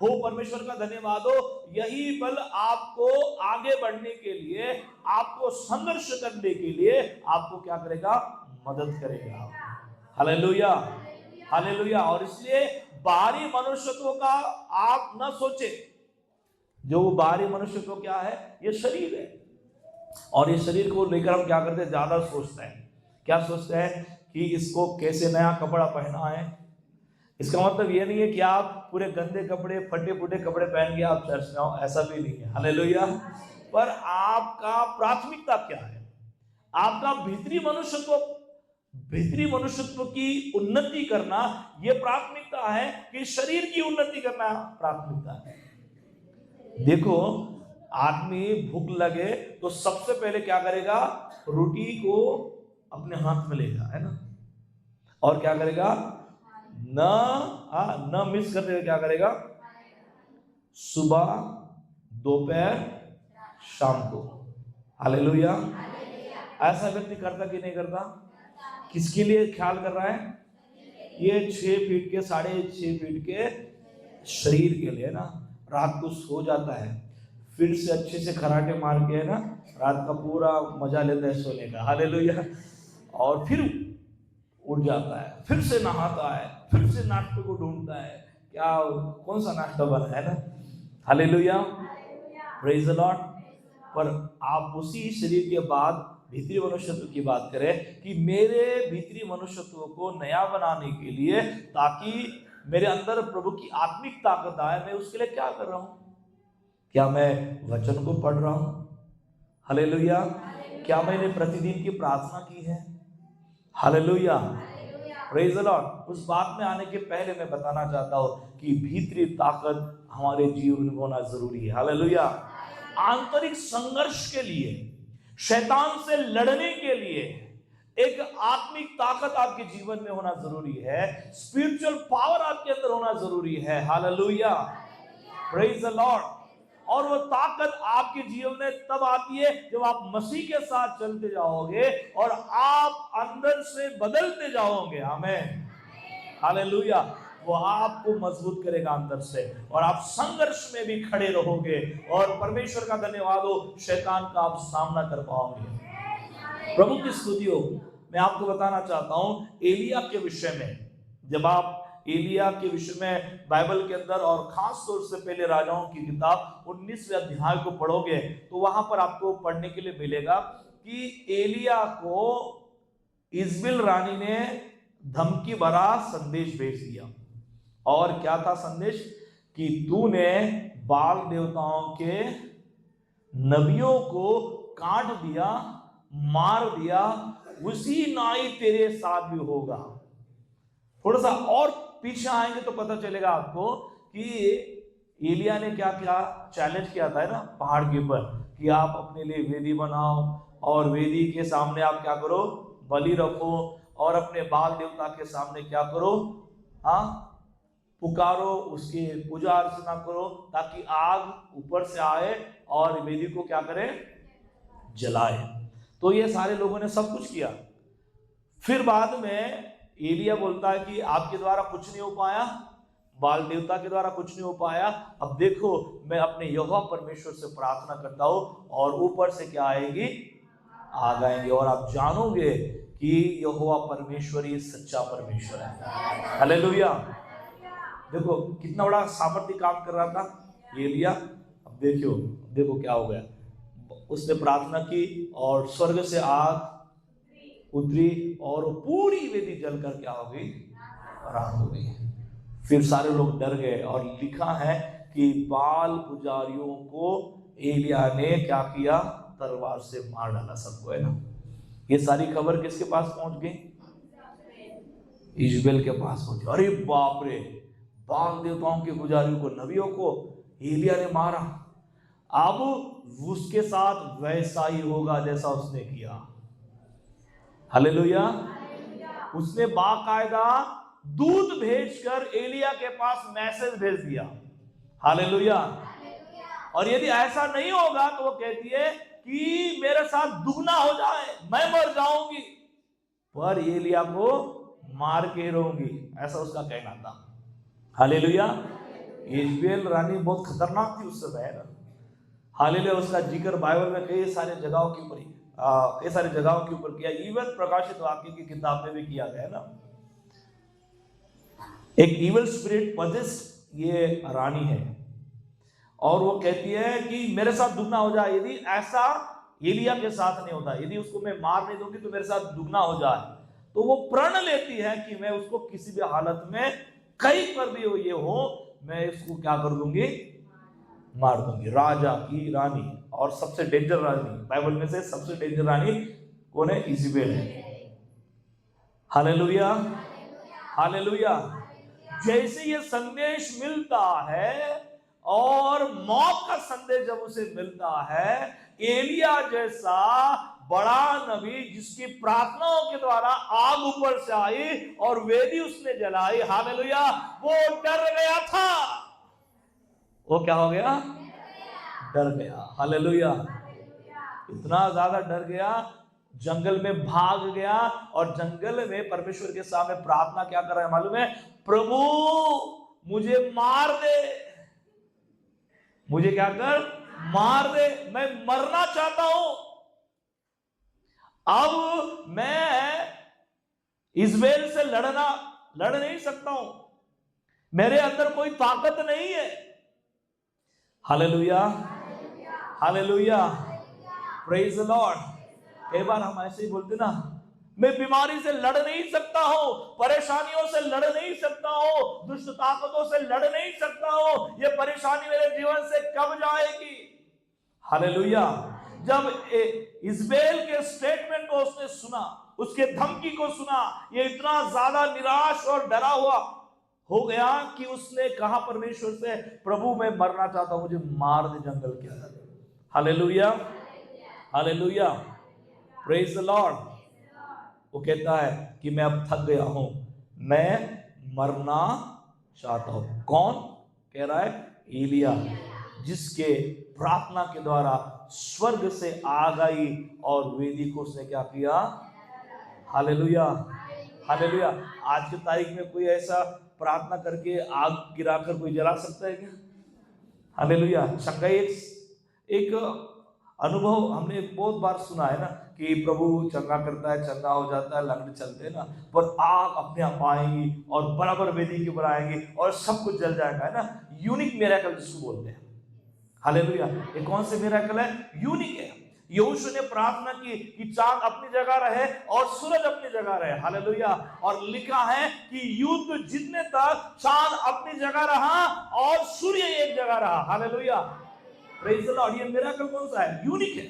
हो, परमेश्वर का धन्यवाद हो। यही बल आपको आगे बढ़ने के लिए, आपको संघर्ष करने के लिए आपको क्या करेगा, मदद करेगा। Hallelujah, hallelujah. और इसलिए बाहरी मनुष्यत्व का आप न सोचे। जो बाहरी मनुष्यत्व क्या है, ये शरीर है, और ये शरीर को लेकर हम क्या करते हैं, ज्यादा सोचते हैं। क्या सोचते हैं कि इसको कैसे नया कपड़ा पहना है। इसका मतलब ये नहीं है कि आप पूरे गंदे कपड़े, फटे फूटे कपड़े पहन के आप चर्च में आओ, ऐसा भी नहीं है। हालेलुया। पर आपका प्राथमिकता क्या है? आपका भीतरी मनुष्यत्व की उन्नति करना यह प्राथमिकता है कि शरीर की उन्नति करना प्राथमिकता है। देखो, आदमी भूख लगे तो सबसे पहले क्या करेगा, रोटी को अपने हाथ में लेगा, है ना, और क्या करेगा, न मिस करते हुए क्या करेगा, सुबह, दोपहर, शाम को। हालेलुया। ऐसा व्यक्ति करता कि नहीं करता? किसके लिए ख्याल कर रहा है? ये 6 फीट के 6.5 फीट के शरीर के लिए ना। रात को सो जाता है, फिर से अच्छे से खराटे मार के, है ना, रात का पूरा मजा लेता है सोने का। हालेलुया। और फिर उठ जाता है, फिर से नहाता है, फिर से नाश्ते को ढूंढता है, क्या कौन सा नाश्ता बना है ना। Hallelujah, praise the Lord. पर आप उसी शरीर के बाद भीतरी मनुष्यत्व की बात करें कि मेरे भीतरी मनुष्यत्व को नया बनाने के लिए, ताकि मेरे अंदर प्रभु की आत्मिक ताकत आए, मैं उसके लिए क्या कर रहा हूं? क्या मैं वचन को पढ़ रहा हूं? हालेलुया। क्या मैंने प्रतिदिन की प्रार्थना की है? Hallelujah, praise the Lord. उस बात में आने के पहले मैं बताना चाहता हूं कि भीतरी ताकत हमारे जीवन में होना जरूरी है। हालेलुया। आंतरिक संघर्ष के लिए, शैतान से लड़ने के लिए एक आत्मिक ताकत आपके जीवन में होना जरूरी है। स्पिरिचुअल पावर आपके अंदर होना जरूरी है। Hallelujah, praise the Lord. और वो ताकत आपके जीवन में तब आती है जब आप मसीह के साथ चलते जाओगे और आप अंदर से बदलते जाओगे। आमीन, हालेलुया। वो आपको मजबूत करेगा अंदर से, और आप संघर्ष में भी खड़े रहोगे, और परमेश्वर का धन्यवाद हो, शैतान का आप सामना कर पाओगे। प्रभु की स्तुति हो। मैं आपको बताना चाहता हूं एलिया के विषय में। जब आप एलिया के विषय में बाइबल के अंदर और खास तौर से पहले राजाओं की किताब 19वें अध्याय को पढ़ोगे तो वहां पर आपको पढ़ने के लिए मिलेगा कि एलिया को इजबेल रानी ने धमकी भरा संदेश भेज दिया। और क्या था संदेश? कि तूने बाल देवताओं के नबियों को काट दिया, मार दिया, उसी नाई तेरे साथ भी होगा। थोड़ा सा और पीछे आएंगे तो पता चलेगा आपको कि एलिया ने क्या क्या चैलेंज किया था ना पहाड़ के ऊपर कि आप अपने लिए वेदी बनाओ और वेदी के सामने आप क्या करो, बलि रखो और अपने बाल देवता के सामने क्या करो, हाँ पुकारो, उसकी पूजा अर्चना करो ताकि आग ऊपर से आए और वेदी को क्या करे, जलाए। तो ये सारे लोगों ने सब कुछ किया। फिर बाद में एलिया बोलता है कि आपके द्वारा कुछ नहीं हो पाया, बाल देवता के द्वारा कुछ नहीं हो पाया। अब देखो मैं अपने यहोवा परमेश्वर से प्रार्थना करता हूं और ऊपर से क्या आएगी, आग आएंगे और आप जानोगे कि यहोवा परमेश्वर ही सच्चा परमेश्वर है। हालेलुया। देखो कितना बड़ा सामर्थ्य काम कर रहा था एलिया। अब देखो क्या हो गया। उसने प्रार्थना की और स्वर्ग से आग उतरी और पूरी वेदी जलकर क्या हो गई, राख हो गई। फिर सारे लोग डर गए और लिखा है कि बाल पुजारियों को एलिया ने क्या किया, तलवार से मार डाला सबको, है ना। ये सारी खबर किसके पास पहुंच गई, इजबेल के पास पहुंची। अरे बाप रे, बाल देवताओं के पुजारियों को, नबियों को एलिया ने मारा। अब उसके साथ वैसा ही होगा जैसा उसने किया। हालेलुया। उसने बाकायदा दूत भेजकर एलिया के पास मैसेज भेज दिया। हालेलुया। और यदि ऐसा नहीं होगा तो वो कहती है कि मेरे साथ दुगना हो जाए, मैं मर जाऊंगी पर एलिया को मार के रहूंगी, ऐसा उसका कहना था। हालेलुया। इजबेल रानी बहुत खतरनाक थी उस समय, है ना। हालेलुया। उसका जिक्र बाइबल में कई सारे जगहों के ऊपर किया, इवन प्रकाशित वाक्य की किताब में भी किया गया है ना। एक इविल स्पिरिट पजेस्ट ये रानी है और वो कहती है कि मेरे साथ दुगना हो जाए। यदि ऐसा एलिया के साथ नहीं होता, यदि उसको मैं मार नहीं दूंगी तो मेरे साथ दुगना हो जाए, तो वो प्रण लेती है कि मैं उसको किसी भी हालत में कहीं पर भी ये हो, मैं इसको क्या कर दूंगी, मार दूंगी। राजा की रानी और सबसे डेंजर रानी, बाइबल में से सबसे डेंजर रानी कौन है, इजबेल है। हालेलुया। हालेलुया। जैसे ये संदेश मिलता है और मौत का संदेश जब उसे मिलता है, एलिया जैसा बड़ा नबी जिसकी प्रार्थनाओं के द्वारा आग ऊपर से आई और वेदी उसने जलाई, हालेलुया, वो डर गया था। वो क्या हो गया, डर गया। हालेलुया। इतना ज्यादा डर गया, जंगल में भाग गया और जंगल में परमेश्वर के सामने प्रार्थना क्या कर रहा है मालूम है, प्रभु मुझे मार दे, मुझे क्या कर, मार दे, मैं मरना चाहता हूं। अब मैं इजबेल से लड़ नहीं सकता हूं, मेरे अंदर कोई ताकत नहीं है। Hallelujah. Hallelujah. Praise the Lord. कई बार हम ऐसे ही बोलते ना, मैं बीमारी से लड़ नहीं सकता हूं, परेशानियों से लड़ नहीं सकता हूं, दुष्ट ताकतों से लड़ नहीं सकता हूं, ये परेशानी मेरे जीवन से कब जाएगी। हालेलुया। जब इजबेल के स्टेटमेंट को उसने सुना, उसके धमकी को सुना, ये इतना ज्यादा निराश और डरा हुआ हो गया कि उसने कहा परमेश्वर से, प्रभु मैं मरना चाहता हूं, मुझे मार दे जंगल के अंदर। Hallelujah. Hallelujah. Praise the Lord. वो कहता है कि मैं अब थक गया हूं, मैं मरना चाहता हूं। कौन कह रहा है, एलिया, जिसके प्रार्थना के द्वारा स्वर्ग से आग आई और वेदी को उसने क्या किया। हालेलुया। हालेलुया। आज की तारीख में कोई ऐसा प्रार्थना करके आग गिराकर कोई जला सकता है क्या? हालेलुया। शंका एक अनुभव हमने बहुत बार सुना है ना कि प्रभु चंगा करता है, चंगा हो जाता है, लंगड़े चलते हैं ना, पर आग अपने आप आएगी और बराबर वेदी के ऊपर आएगी और सब कुछ जल जाएगा, है ना। यूनिक मिरेकल जिसको बोलते हैं, हालेलुया। ये कौन से मिरेकल है? यूनिक है। यहोशू ने प्रार्थना की कि चांद अपनी जगह रहे और सूरज अपनी जगह रहे, हालेलुया। और लिखा है कि युद्ध जीतने तक चांद अपनी जगह रहा और सूर्य एक जगह रहा, हालेलुया, प्रेज द लॉर्ड। ये मिरेकल कौन सा है? यूनिक है,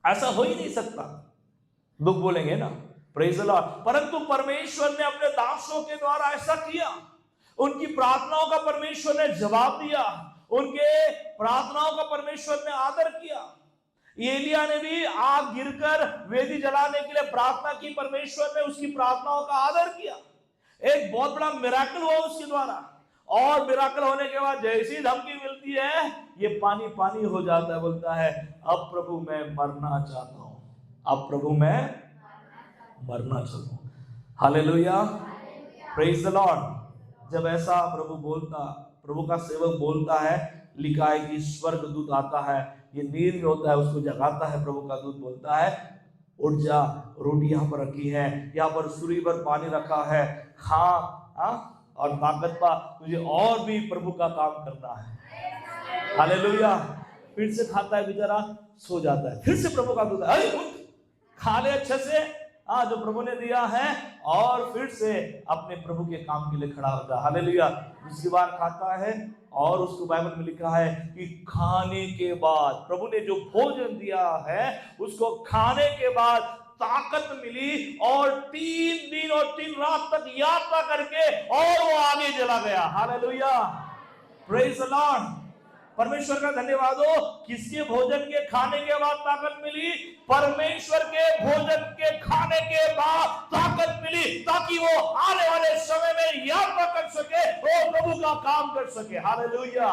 ऐसा हो ही नहीं सकता। लोग बोलेंगे ना, प्रेज द लॉर्ड, परंतु परमेश्वर ने अपने दासों के द्वारा ऐसा किया। उनकी प्रार्थनाओं का परमेश्वर ने जवाब दिया, उनके प्रार्थनाओं का परमेश्वर ने आदर किया। एलिया ने भी आग गिरकर वेदी जलाने के लिए प्रार्थना की, परमेश्वर ने उसकी प्रार्थनाओं का आदर किया। एक बहुत बड़ा मिरेकल हुआ उसके द्वारा, और मिरेकल होने के बाद जैसी धमकी मिलती है, ये पानी पानी हो जाता है। बोलता है, अब प्रभु मैं मरना चाहता हूं, अब प्रभु मैं मरना चाहता हूं, हालेलुया, प्रेज द लॉर्ड। जब ऐसा प्रभु बोलता, प्रभु का सेवक बोलता है, लिखा है कि स्वर्ग दूत आता है, ये नींद में होता है, उसको जगाता है। प्रभु का दूत बोलता है, उठ जा, रोटी यहाँ पर रखी है, यहाँ पर सूरी पर पानी रखा है, खा और ताकत पा, तुझे और भी प्रभु का काम करना है, हालेलुया। फिर से खाता है बेचारा, सो जाता है। फिर से प्रभु का दूत, अरे उठ, खा ले अच्छे से जो प्रभु ने दिया है, और फिर से अपने प्रभु के काम के लिए खड़ा होता है, हालेलुया। दूसरी बार खाता है, और उसको बाइबल में लिखा है कि खाने के बाद, प्रभु ने जो भोजन दिया है उसको खाने के बाद ताकत मिली, और 3 दिन और 3 रात तक यात्रा करके और वो आगे चला गया, हालेलुया, प्रेज द लॉर्ड। परमेश्वर का धन्यवाद हो। किसके भोजन के खाने के बाद ताकत मिली? परमेश्वर के भोजन के खाने के बाद ताकत मिली, ताकि वो आने वाले समय में यात्रा कर सके और प्रभु का काम कर सके, हालेलुया,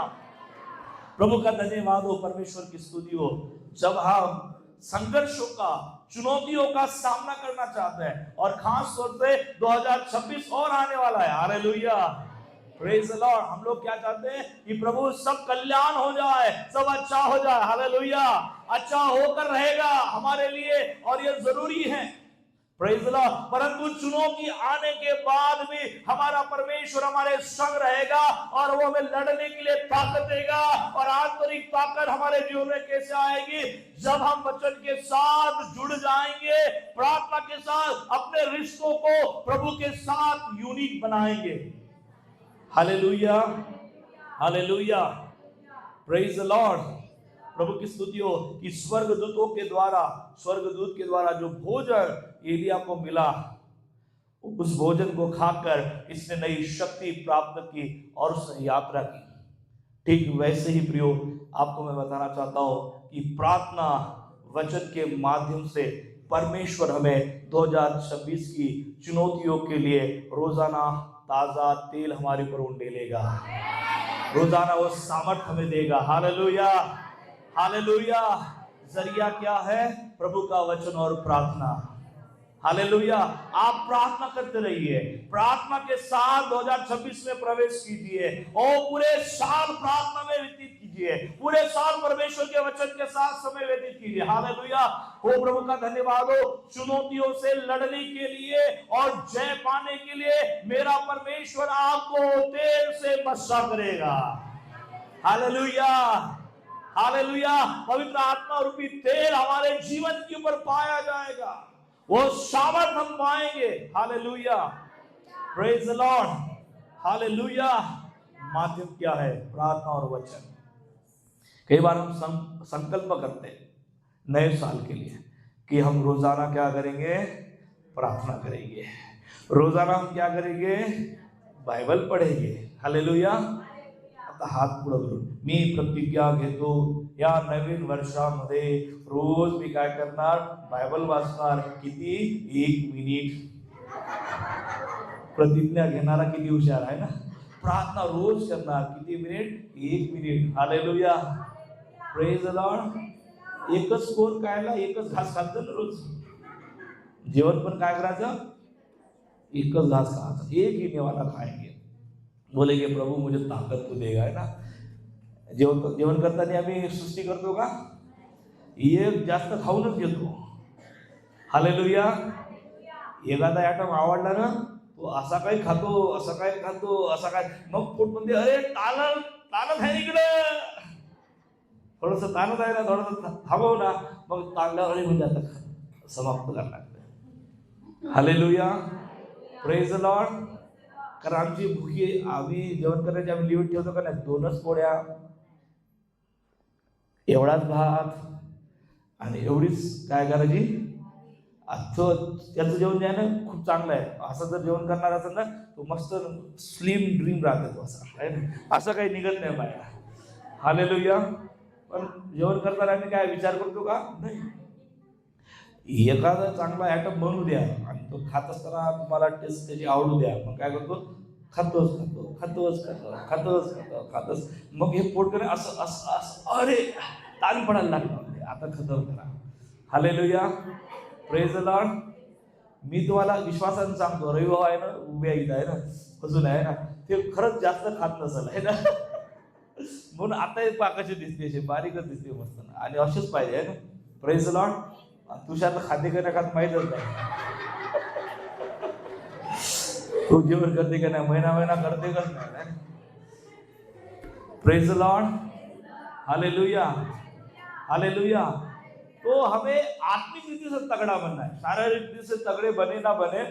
प्रभु का धन्यवाद हो, परमेश्वर की स्तुति हो। जब हम संघर्षों का, चुनौतियों का सामना करना चाहते हैं, और खास तौर पे 2026 और आने वाला है, हालेलुया, प्रेज द लॉर्ड। हम लोग क्या चाहते हैं कि प्रभु सब कल्याण हो जाए, सब अच्छा हो जाए, हालेलुया, अच्छा होकर रहेगा हमारे लिए, और ये जरूरी है, प्रेज द लॉर्ड। परंतु चुनौती आने के बाद भी हमारा परमेश्वर हमारे संग रहेगा, और वो हमें लड़ने के लिए ताकत देगा। और आंतरिक ताकत हमारे जीवन में कैसे आएगी? जब हम वचन के साथ जुड़ जाएंगे, प्रार्थना के साथ अपने रिश्तों को प्रभु के साथ यूनिक बनाएंगे, hallelujah, hallelujah, praise the Lord. प्रभु की स्तुति हो कि स्वर्गदूत के द्वारा जो भोजन एलिया को मिला, उस भोजन को खाकर इसने नई शक्ति प्राप्त की और उसने यात्रा की। ठीक वैसे ही प्रियो, आपको मैं बताना चाहता हूं कि प्रार्थना वचन के माध्यम से परमेश्वर हमें 2026 की चुनौतियों के लिए रोजाना ताजा तेल हमारे ऊपर उंडेलेगा, रोजाना वो सामर्थ हमें देगा, हालेलुया, हालेलुया। जरिया क्या है? प्रभु का वचन और प्रार्थना, हालेलुया। आप प्रार्थना करते रहिए, प्रार्थना के साथ 2026 में प्रवेश कीजिए, और पूरे साल प्रार्थना में व्यतीत कीजिए, पूरे साल परमेश्वर के वचन के साथ समय व्यतीत कीजिए, हालेलुया। हो प्रभु का धन्यवाद हो। चुनौतियों से लड़ने के लिए और जय पाने के लिए मेरा परमेश्वर आपको तेल से मस्सा करेगा, हालेलुया, हालेलुया। पवित्र आत्मा रूपी तेल हमारे जीवन के ऊपर पाया जाएगा, वो सामर्थ हम पाएंगे, hallelujah, praise the Lord, hallelujah. माध्यम क्या है? प्रार्थना और वचन। कई बार हम संकल्प करते हैं नए साल के लिए कि हम रोजाना क्या करेंगे? प्रार्थना करेंगे, रोजाना हम क्या करेंगे? बाइबल पढ़ेंगे, हालेलुया। आता हात पुढे करून मी प्रतिज्ञा घेतो, या नवीन वर्षामध्ये रोज मी काय करणार? बायबल वाचणार। किती? 1 मिनिट। प्रतिज्ञा घेणारा किती हुशार आहे ना? प्रार्थना रोज करणार, किती minute? 1 minute, hallelujah, praise the Lord. एकच स्कोर खायला, एकच घास खायचं ना रोज, जेवण पण काय करायचं? एकच घास खायचा, एक ही निवाला खाएंगे, बोलेंगे प्रभु मुझे ताकत तो देगा, है ना। जेवण करताना आम्ही सृष्टी करतो का? एक जास्त खाऊनच घेतो, हालेलुया. एखादा आयटम आवडला ना, तो असा काही खातो, असा काय खातो, असा काय, मग पोट म्हणते अरे ताणत ताणत आहे इकडं, थोडस ताणत आहे ना, थोडस थांबव ना, मग ताणल्यावर अरे म्हणजे आता समाप्त करायला लागतं. हालेलुया. Praise the Lord. कारण आमची भुकी, आम्ही जेवण करायची आम्ही लिमिट ठेवतो का नाही, 2च पोळ्या, एवढाच भात आणि एवढीच काय करायची. त्याचं जेवण जे आहे ना खूप चांगलं आहे. असं जर जेवण करणार असेल ना, तो मस्त स्लिम ड्रीम राहते तो, असा आहे ना, असं काही निघत नाही बाहेर. हालेलुया. पण जेवण करताना आम्ही काय विचार करतो का नाही, एखादा चांगला आयटम बनवू द्या आणि तो खात असताना तुम्हाला टेस्ट त्याची आवडू द्या. मग काय करतो, खातोच खातो, खातोच खातो, खातोच खातो, खातोच. मग हे पोट करे असं असं असं, अरे ताण पडायला लागला, आता खतम करा. हालेलुया. Praise the Lord. मी तुम्हाला विश्वासाने सांगतो, रविभाऊ आहे ना, उभ्या इथं आहे ना, अजून आहे ना, ते खरंच जास्त खात नसेल आहे ना, म्हणून आता पाकाशी दिसते, अशी बारीकच दिसते मस्त, आणि असेच पाहिजे आहे ना. Praise the Lord. तुषार खाते का नाही खात माहीतच नाही, तो जेवण करते का नाही, महिना करते का नाही. Praise the Lord. Hallelujah. Hallelujah. तो हमें आत्मिक रीति से तगड़ा बनना है, शारीरिक रीति से तगड़े बने ना बने,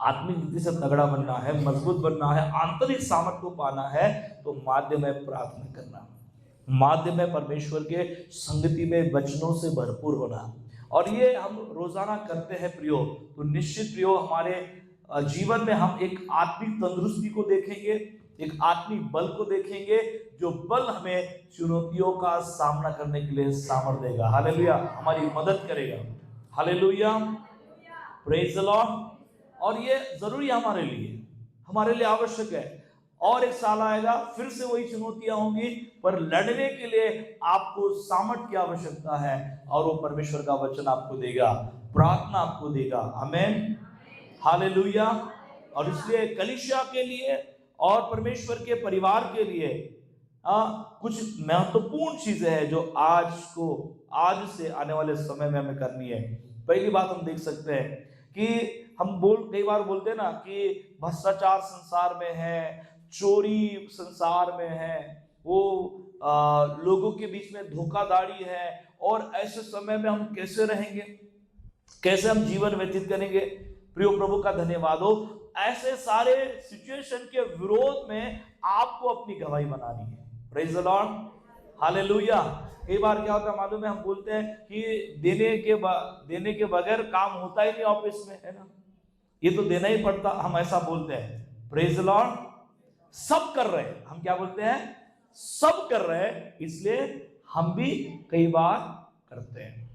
आत्मिक रीति से तगड़ा बनना है, मजबूत बनना है, आंतरिक सामर्थ्य को पाना है, तो माध्यम है प्रार्थना करना, माध्यम है परमेश्वर के संगति में वचनों से भरपूर होना. और ये हम रोजाना करते हैं प्रियो, तो निश्चित प्रियो हमारे जीवन में हम एक आत्मिक तंदुरुस्ती को देखेंगे, एक आत्मिक बल को देखेंगे, जो बल हमें चुनौतियों का सामना करने के लिए सामर्थ्य देगा. हालेलुया. हमारी मदद करेगा. हालेलुया. Praise the Lord. और ये जरूरी है हमारे लिए आवश्यक है. और एक साल आएगा, फिर से वही चुनौतियां होंगी, पर लड़ने के लिए आपको सामर्थ्य की आवश्यकता है, और वो परमेश्वर का वचन आपको देगा, प्रार्थना आपको देगा. आमेन. हालेलुया. और इसलिए कलीसिया के लिए और परमेश्वर के परिवार के लिए कुछ महत्वपूर्ण चीजें हैं जो आज से आने वाले समय में हमें करनी है. पहली बात हम देख सकते हैं कि हम कई बार बोलते हैं ना कि भ्रष्टाचार संसार में है, चोरी संसार में है, वो लोगों के बीच में धोखाधड़ी है, और ऐसे समय में हम कैसे रहेंगे, कैसे हम जीवन व्यतीत करेंगे. प्रियो प्रभु का धन्यवाद हो. ऐसे सारे सिचुएशन के विरोध में आपको अपनी गवाही बनानी है. Praise the Lord. हालेलुया. कई बार क्या होता है मालूम है, हम बोलते हैं कि देने के बगैर काम होता ही नहीं ऑफिस में, है ना, ये तो देना ही पड़ता, हम ऐसा बोलते हैं. Praise the Lord. सब कर रहे हैं, हम क्या बोलते हैं, सब कर रहे हैं, इसलिए हम भी कई बार करते हैं.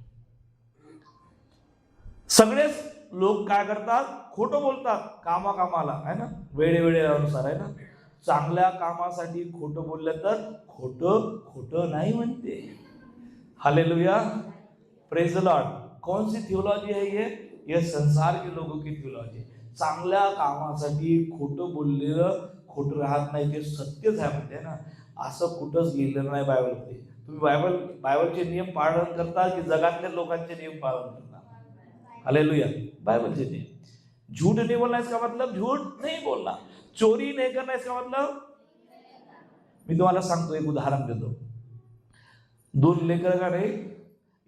सगळे लोक काय करतात, खोटं बोलतात कामाला, है ना, वेळेनुसार, है ना. चांगल्या कामासाठी खोटं बोललं तर खोटं नाही म्हणते. हालेलुया. Praise the Lord. कौन सी थियोलॉजी है ये संसार के लोगों की थियोलॉजी. चांगल्या कामासाठी खोटं बोललेलं खोटं राहत नाही, ते सत्यच आहे म्हणते ना. असं कुठंच लिहिलेलं नाही बायबलमध्ये. तुम्ही बायबलचे नियम पालन करता की जगातल्या लोकांचे नियम पालन करता. हालेलुया. बाइबल से नहीं. झूठ नहीं बोलना इसका मतलब झूठ नहीं बोलना. चोरी नहीं करना इसका मतलब, मी तुम्हाला सांगतो, एक उदाहरण देतो. 2 लेकर का नाही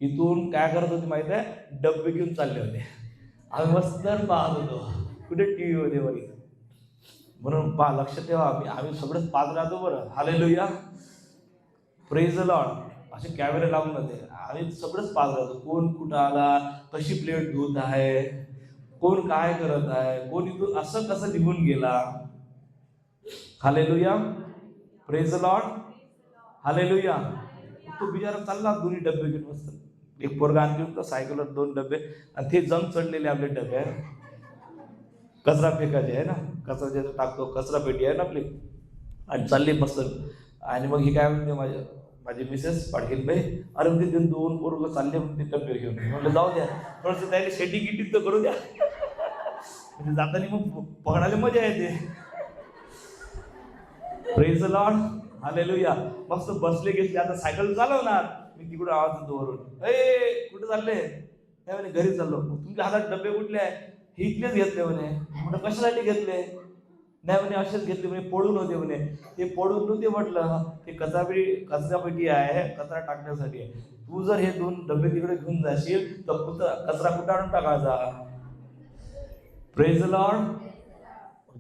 इथून काय करत होते माहिती आहे, डब्बे घेऊन चालले होते. आम्ही मस्त पाहत होतो कुठे टीव्ही मध्ये बघितलं, म्हणून लक्ष ठेवा, आम्ही सगळंच पाहत राहतो बरं. हालेलुया. Praise the Lord. असे कॅमेरे लावून होते, आम्ही सगळंच पाहत राहतो, कोण कुठं आला, कशी प्लेट धुत आहे, कोण काय करत आहे, कोण इथून असं कसं निघून गेला. Hallelujah. Praise the Lord. Hallelujah. तो बिचारा चालला दोन्ही डब्बे घेऊन मस्त. एक पोरगा आणखी होता सायकलवर 2 डब्बे, आणि ते जंग चढलेले आपले डबे आहे, कचरा फेकायचे आहे ना, कचरा टाकतो, कचरा पेटी आहे ना आपली, आणि चालले मस्त. आणि मग हे काय म्हणते माझी मिसेस पाडकेल बाई, अरे म्हणजे ते 2 पोरं चालले म्हणते डब्बे घेऊन. म्हटलं जाऊ द्या, थोडंसं त्याला शेटी गिटी तर करू द्या, म्हणजे जाताना मग पकडायला मजा येते. Praise the Lord. हालेलुया. मस्त बसले घेतले, आता सायकल चालवणार, मी तिकडे आवाज देतो वरून, ए कुठे चालले, नाही म्हणे घरी चाललो. तुमच्या हातात डबे कुठले आहे? हे इथलेच घेतले म्हणे. म्हणे कशासाठी घेतले? नाही म्हणे असेच घेतले म्हणे, पडून होते म्हणे. ते पडून नव्हते म्हटलं, ते कचरापेटी आहे, कचरा टाकण्यासाठी आहे. तू जर हे 2 डबे तिकडे घेऊन जाशील तर कचरा कुठं आणून टाकायचा? Praise the Lord.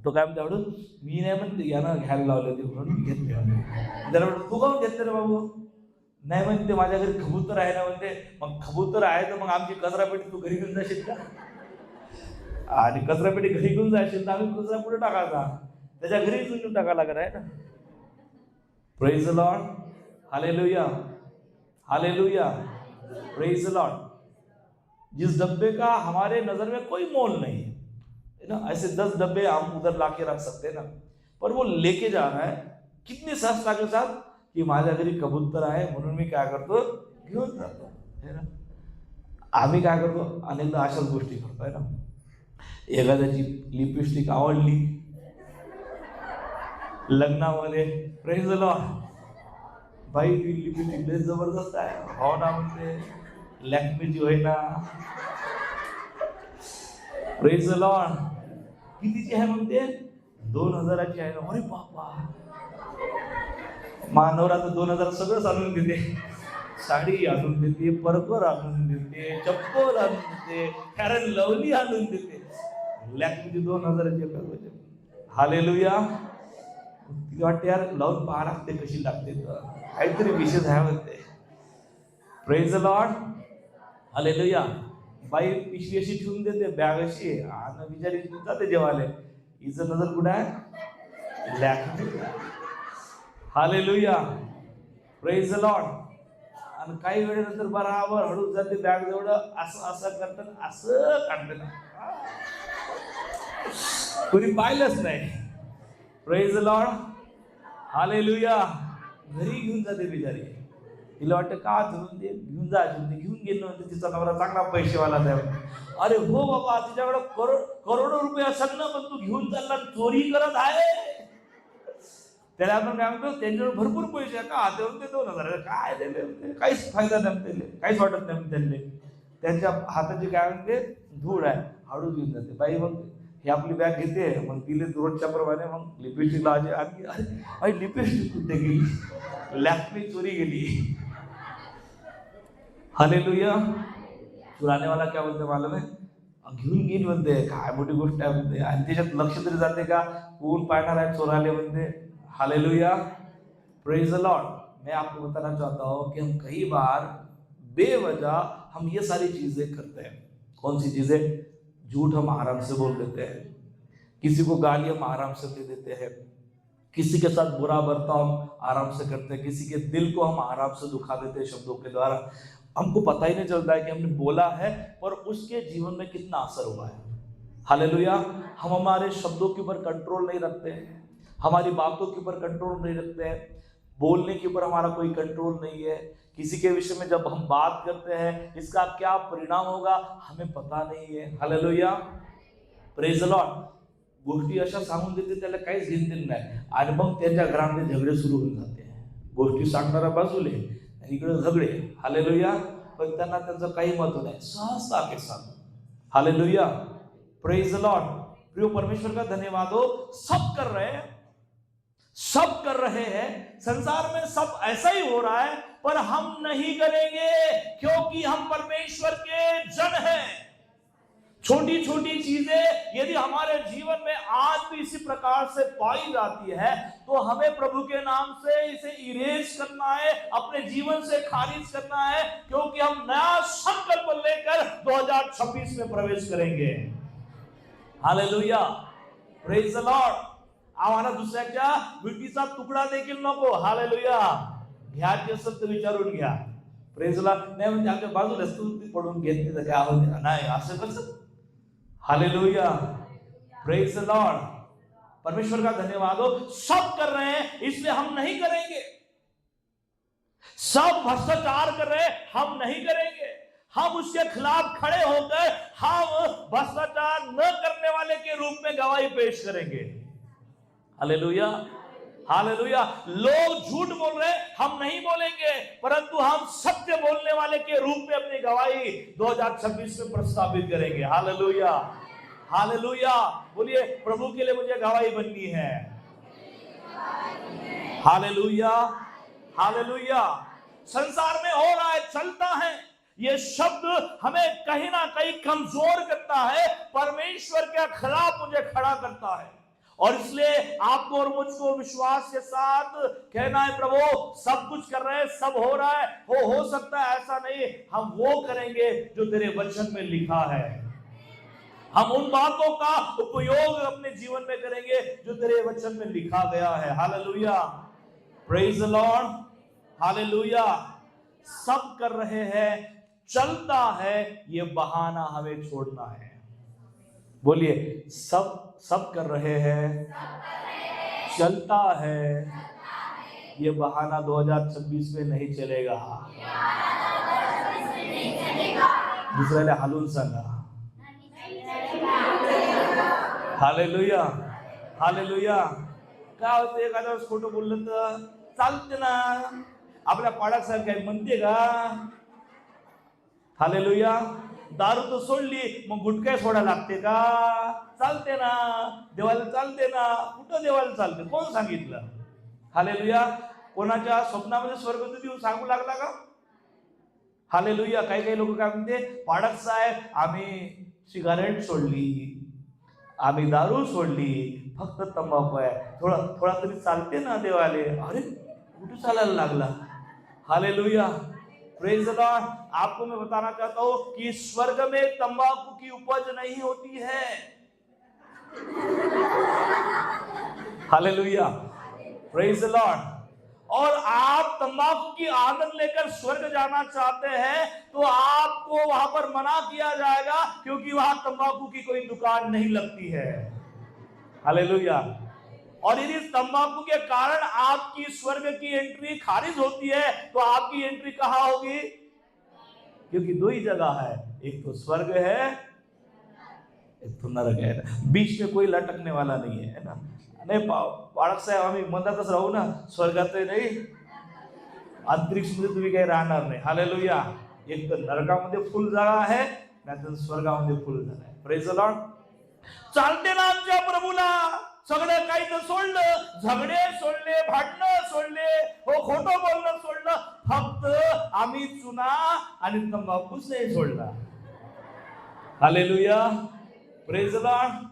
तो काय म्हणते आवडून, मी नाही म्हणते यानं घ्यायला लावले ते म्हणून मी घेतले. त्याला म्हणतो तू काऊन घेतले रे बाबू? नाही म्हणते माझ्या घरी कबूतर आहे ना म्हणते. मग कबूतर आहे तर मग आमची कचरापेटी तू घरी घेऊन जाशील का? आणि कचरापेटी घरी घेऊन जाशील तर आम्ही कचरा कुठे टाकायचा? त्याच्या घरी घेऊन टाकायला लागत आहे ना. Praise the Lord. Hallelujah, hallelujah, praise the Lord. जिस डब्बे का हमारे नजर में कोई मोल नहीं है ना, ऐसे 10 डब्बे हम उधर लाके रख सकते हैं ना, पर वो लेके जा रहा है कितनी सहजता के साथ की माझ्या घरी कबूतर आहे म्हणून मी काय करतो, घेऊन जातो. है ना. आम्ही काय करतो, अनेकदा अशाच गोष्टी करतोय ना. एखाद्याची लिपस्टिक आवडली लग्नामध्ये, प्रेज द लॉर्ड, बाई ती लिपस्टिक लय जबरदस्त आहे, हो ना म्हणते, लॅक्मेची होय ना. Praise the Lord. कितीची आहे म्हणते? 2000ची आहे ना. अरे बाबा, मानवरा तर 2000 सगळंच आणून देते. साडी आणून देते, परकर आणून देते, चप्पल आणून देते, कारण लवली आणून देते. लॅक्मेची 2000ची आहे. हालेलुया. ती वाटते यार लावून पाहा लागते कशी लागते, काहीतरी विशेष आहे म्हणते. Praise the Lord. Hallelujah. By पिशवी अशी ठेवून देते, बॅग अशी, आणि बिचारी जाते जेवायला. हिचं नजर कुठं आहे? Lakme. Hallelujah. Praise the Lord. आणि काही वेळेनंतर बराबर हळूच जाते बॅग जवळ, असं असं करतात, असं काढते ना, कोणी पाहिलंच नाही. Praise the Lord. हालेलुया. घरी घेऊन जाते बिचारी. तिला वाटतं का धरून ते घेऊन जा, घेऊन गेलो म्हणते, तिचा नवरा चांगला पैसेवाला द्या. अरे हो बाबा, तिच्याकडे करोडो रुपये असेल ना, पण तू घेऊन चालला चोरी करत आहे. त्याला आपण काय म्हणतो, त्यांच्याकडे भरपूर पैसे आहे का, ते 2000 काय दिले, काहीच फायदा नाही, काहीच वाटत नाही त्यांनी. त्यांच्या हाताची काय म्हणते धूळ आहे, हळूच घेऊन जाते. बाई मग ही आपली बॅग घेते, मग तिले रोजच्या प्रमाणे मग लिपस्टिक लावायची. आणि लिपस्टिक कुठे गेली? लॅक्मे चोरी गेली. हालेलुया. चुराने वाला क्या बोलते मालूम है? घेऊन गेली म्हणते, काय मोठी गोष्ट आहे म्हणते. आणि त्याच्यात लक्ष तरी जाते का कोण पाहणार आहे चोराले म्हणते. हालेलुया. Praise the Lord. मैं आपको बताना चाहता हूँ कि हम कई बार बेवजह हम ये सारी चीजें करते हैं. कौन सी चीजें? झूठ हम आराम से बोल देते हैं, किसी को गाली हम आराम से दे देते हैं, किसी के साथ बुरा बर्ताव हम आराम से करते हैं, किसी के दिल को हम आराम से दुखा देते हैं शब्दों के द्वारा. हमको पता ही नहीं चलता है कि हमने बोला है पर उसके जीवन में कितना असर हुआ है. हालेलुया. हम हमारे शब्दों के ऊपर कंट्रोल नहीं रखते हैं, हमारी बातों के ऊपर कंट्रोल नहीं रखते हैं, बोलने के ऊपर हमारा कोई कंट्रोल नहीं है. किसी के विषय में जब हम बात करते हैं इसका क्या परिणाम होगा हमें पता नहीं है. हालेलुया. Praise the Lord. गोष्टी अशा सांगून देते त्याला काहीच घेणं नाही, आणि मग त्यांच्या घरामध्ये झगडे सुरू होऊन जाते. गोष्टी सांगणारा बाजूले आणि इकडे झगडे. हालेलुया. पण त्यांना त्यांचं काही महत्व नाही, सहजता के साथ. हालेलुया. Praise the Lord. प्रिय परमेश्वर का धन्यवाद हो. सब कर रहे हैं, सब कर रहे हैं, संसार में सब ऐसा ही हो रहा है, पर हम नहीं करेंगे क्योंकि हम परमेश्वर के जन हैं. छोटी छोटी चीजें यदि हमारे जीवन में आज भी इसी प्रकार से पाई जाती है तो हमें प्रभु के नाम से इसे इरेज करना है, अपने जीवन से खारिज करना है, क्योंकि हम नया संकल्प लेकर 2026 में प्रवेश करेंगे. हालेलुया. Praise the Lord. आम्हाला दुसऱ्याच्या विटीचा तुकडा देखील नको. हालेलुया. घ्यायचे असेल तर विचारून घ्या. Praise the Lord. नाही म्हणजे आमच्या बाजूला तू पडून घेतली तर काय होते नाही, असं कसं. हालेलुया. Praise the Lord. परमेश्वर का धन्यवाद हो. सब कर रहे हैं इसलिए हम नहीं करेंगे. सब भ्रष्टाचार कर रहे हैं, हम नहीं करेंगे. हम उसके खिलाफ खड़े होकर हम भ्रष्टाचार न करने वाले के रूप में गवाही पेश करेंगे. हालेलुया. हालेलुया। लोग झूठ बोल रहे हैं, हम नहीं बोलेंगे, परंतु हम सत्य बोलने वाले के रूप में अपनी गवाही 2026 में प्रस्तावित करेंगे। Hallelujah, hallelujah. बोलिए, प्रभु के लिए मुझे गवाही बननी है। Hallelujah, hallelujah. संसार में हो रहा है, चलता है, ये शब्द हमें कहीं ना कहीं कमजोर करता है, परमेश्वर के खिलाफ मुझे खड़ा करता है। और इसलिए आपको और मुझको विश्वास के साथ कहना है, प्रभु सब कुछ कर रहे हैं, सब हो रहा है, हो सकता है ऐसा नहीं, हम वो करेंगे जो तेरे वचन में लिखा है। हम उन बातों का उपयोग अपने जीवन में करेंगे जो तेरे वचन में लिखा गया है। Hallelujah, praise the Lord, hallelujah. सब कर रहे हैं, चलता है, ये बहाना हमें छोड़ना है। बोलिए, सब कर रहे हैं, चलता है, ये बहाना 2026 में नहीं चलेगा। दुसऱ्याला हालून सांगा, हालेलुया, हालेलुया। काय होतं, एखाद्या वेळेस खोटं बोललं तर चालते ना, आपल्या पाडासाहेब काही म्हणते का? हालेलुया। दारू तो सोडली, मग गुटखा सोडायला लागते का? चालते ना, देवाला चालते ना। कुठं देवाला चालते, कोण सांगितलं? हालेलुया। कोणाच्या स्वप्नामध्ये स्वर्गदूत येऊन सांगू लागला का? हालेलुया। काही काही लोक काय म्हणते, पाडक साहेब आम्ही सिगारेट सोडली, आम्ही दारू सोडली, फक्त तंबाखू आहे, थोडा तरी चालते ना देवाले। अरे कुठे चालायला लागला? Hallelujah, praise the Lord. आपको मैं बताना चाहता हूं कि स्वर्ग में तंबाकू की उपज नहीं होती है। Hallelujah, praise the Lord. और आप तंबाकू की आदत लेकर स्वर्ग जाना चाहते हैं तो आपको वहां पर मना किया जाएगा, क्योंकि वहां तंबाकू की कोई दुकान नहीं लगती है। हालेलुया। और यदि तंबाकू के कारण आपकी स्वर्ग की एंट्री खारिज होती है तो आपकी एंट्री कहां होगी? क्योंकि दो ही जगह है, एक तो स्वर्ग है, एक तो नरक है। बीच में कोई लटकने वाला नहीं है ना। नाही बाळक साहेब, आम्ही मधातच राहू ना, स्वर्गात नाही, अंतरिक्षमध्ये तुम्ही काही राहणार नाही। हालेलुया। एक तर नरकामध्ये फुल जागा आहे, नाहीतर स्वर्गामध्ये फुल जागा आहे। Praise the Lord. चालते ना आमच्या प्रभूला, सगळं काही तर सोडलं, झगडे सोडले, भांडणं सोडले, हो खोटं बोलणं सोडलं, फक्त आम्ही चुना आणि तंबाखूच नाही सोडला। Hallelujah, praise the Lord,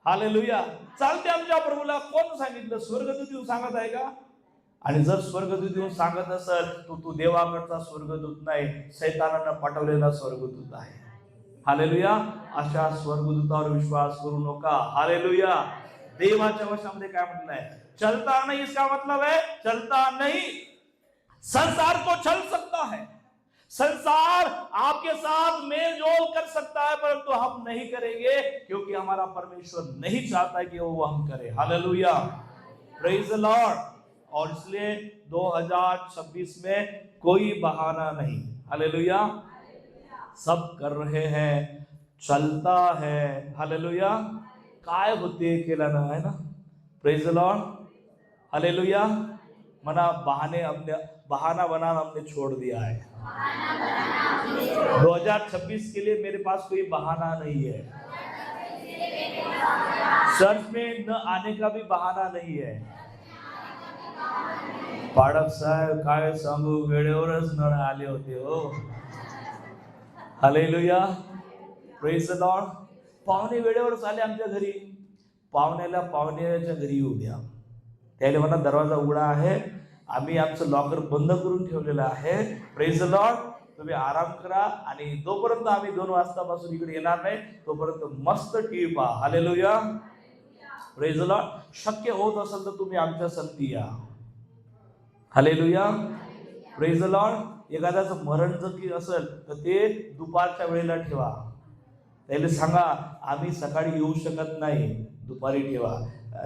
hallelujah. चालते आमच्या प्रभूला, कोण सांगितलं? स्वर्गदूत येऊन सांगत आहे का? आणि जर स्वर्गदूत येऊन सांगत असेल तो तू देवाकडचा स्वर्गदूत नाही, शैतानानं पाठवलेला स्वर्गदूत आहे। हालेलुया। अशा स्वर्गदूतावर विश्वास करू नका। हालेलुया। देवाच्या वशामध्ये काय म्हटलंय? चलता नहीं, इसका मतलब है चलता नहीं। संसार तो चल सकता है, संसार आपके साथ मेल जोल कर सकता है, परंतु हम नहीं करेंगे, क्योंकि हमारा परमेश्वर नहीं चाहता है कि वो हम करें। Hallelujah, praise the Lord. और इसलिए 2026 में कोई बहाना नहीं। हालेलुया। सब कर रहे हैं, चलता है। हालेलुया। काय होते केलं ना, है ना? Praise the Lord, hallelujah. मना बहाना बनाना हमने छोड़ दिया है। 2026 के लिए मेरे पास कोई बहाना नहीं है। चर्च में न आने का भी बहाना नहीं है। पाडक साहेब काय सांगू, वेळेवरच न आले होते हो। Hallelujah, praise the Lord. पाहुणे वेळेवरच आले आमच्या घरी। पाहुण्याच्या घरी येऊ द्या, त्याला म्हणा दरवाजा उघडा आहे, आम्ही आमचं लॉकर बंद करून ठेवलेलं आहे। Praise the Lord. तुम्ही आराम करा, आणि जोपर्यंत आम्ही 2 वाजतापासून इकडे येणार नाही तोपर्यंत मस्त टीव्ही पहा। Hallelujah, praise the Lord. शक्य होत असेल तर तुम्ही आमच्या संगती या। Hallelujah, praise the Lord. एखाद्याचं मरण जर असेल तर ते दुपारच्या वेळेला ठेवा, त्याला सांगा आम्ही सकाळी येऊ शकत नाही, दुपारी ठेवा,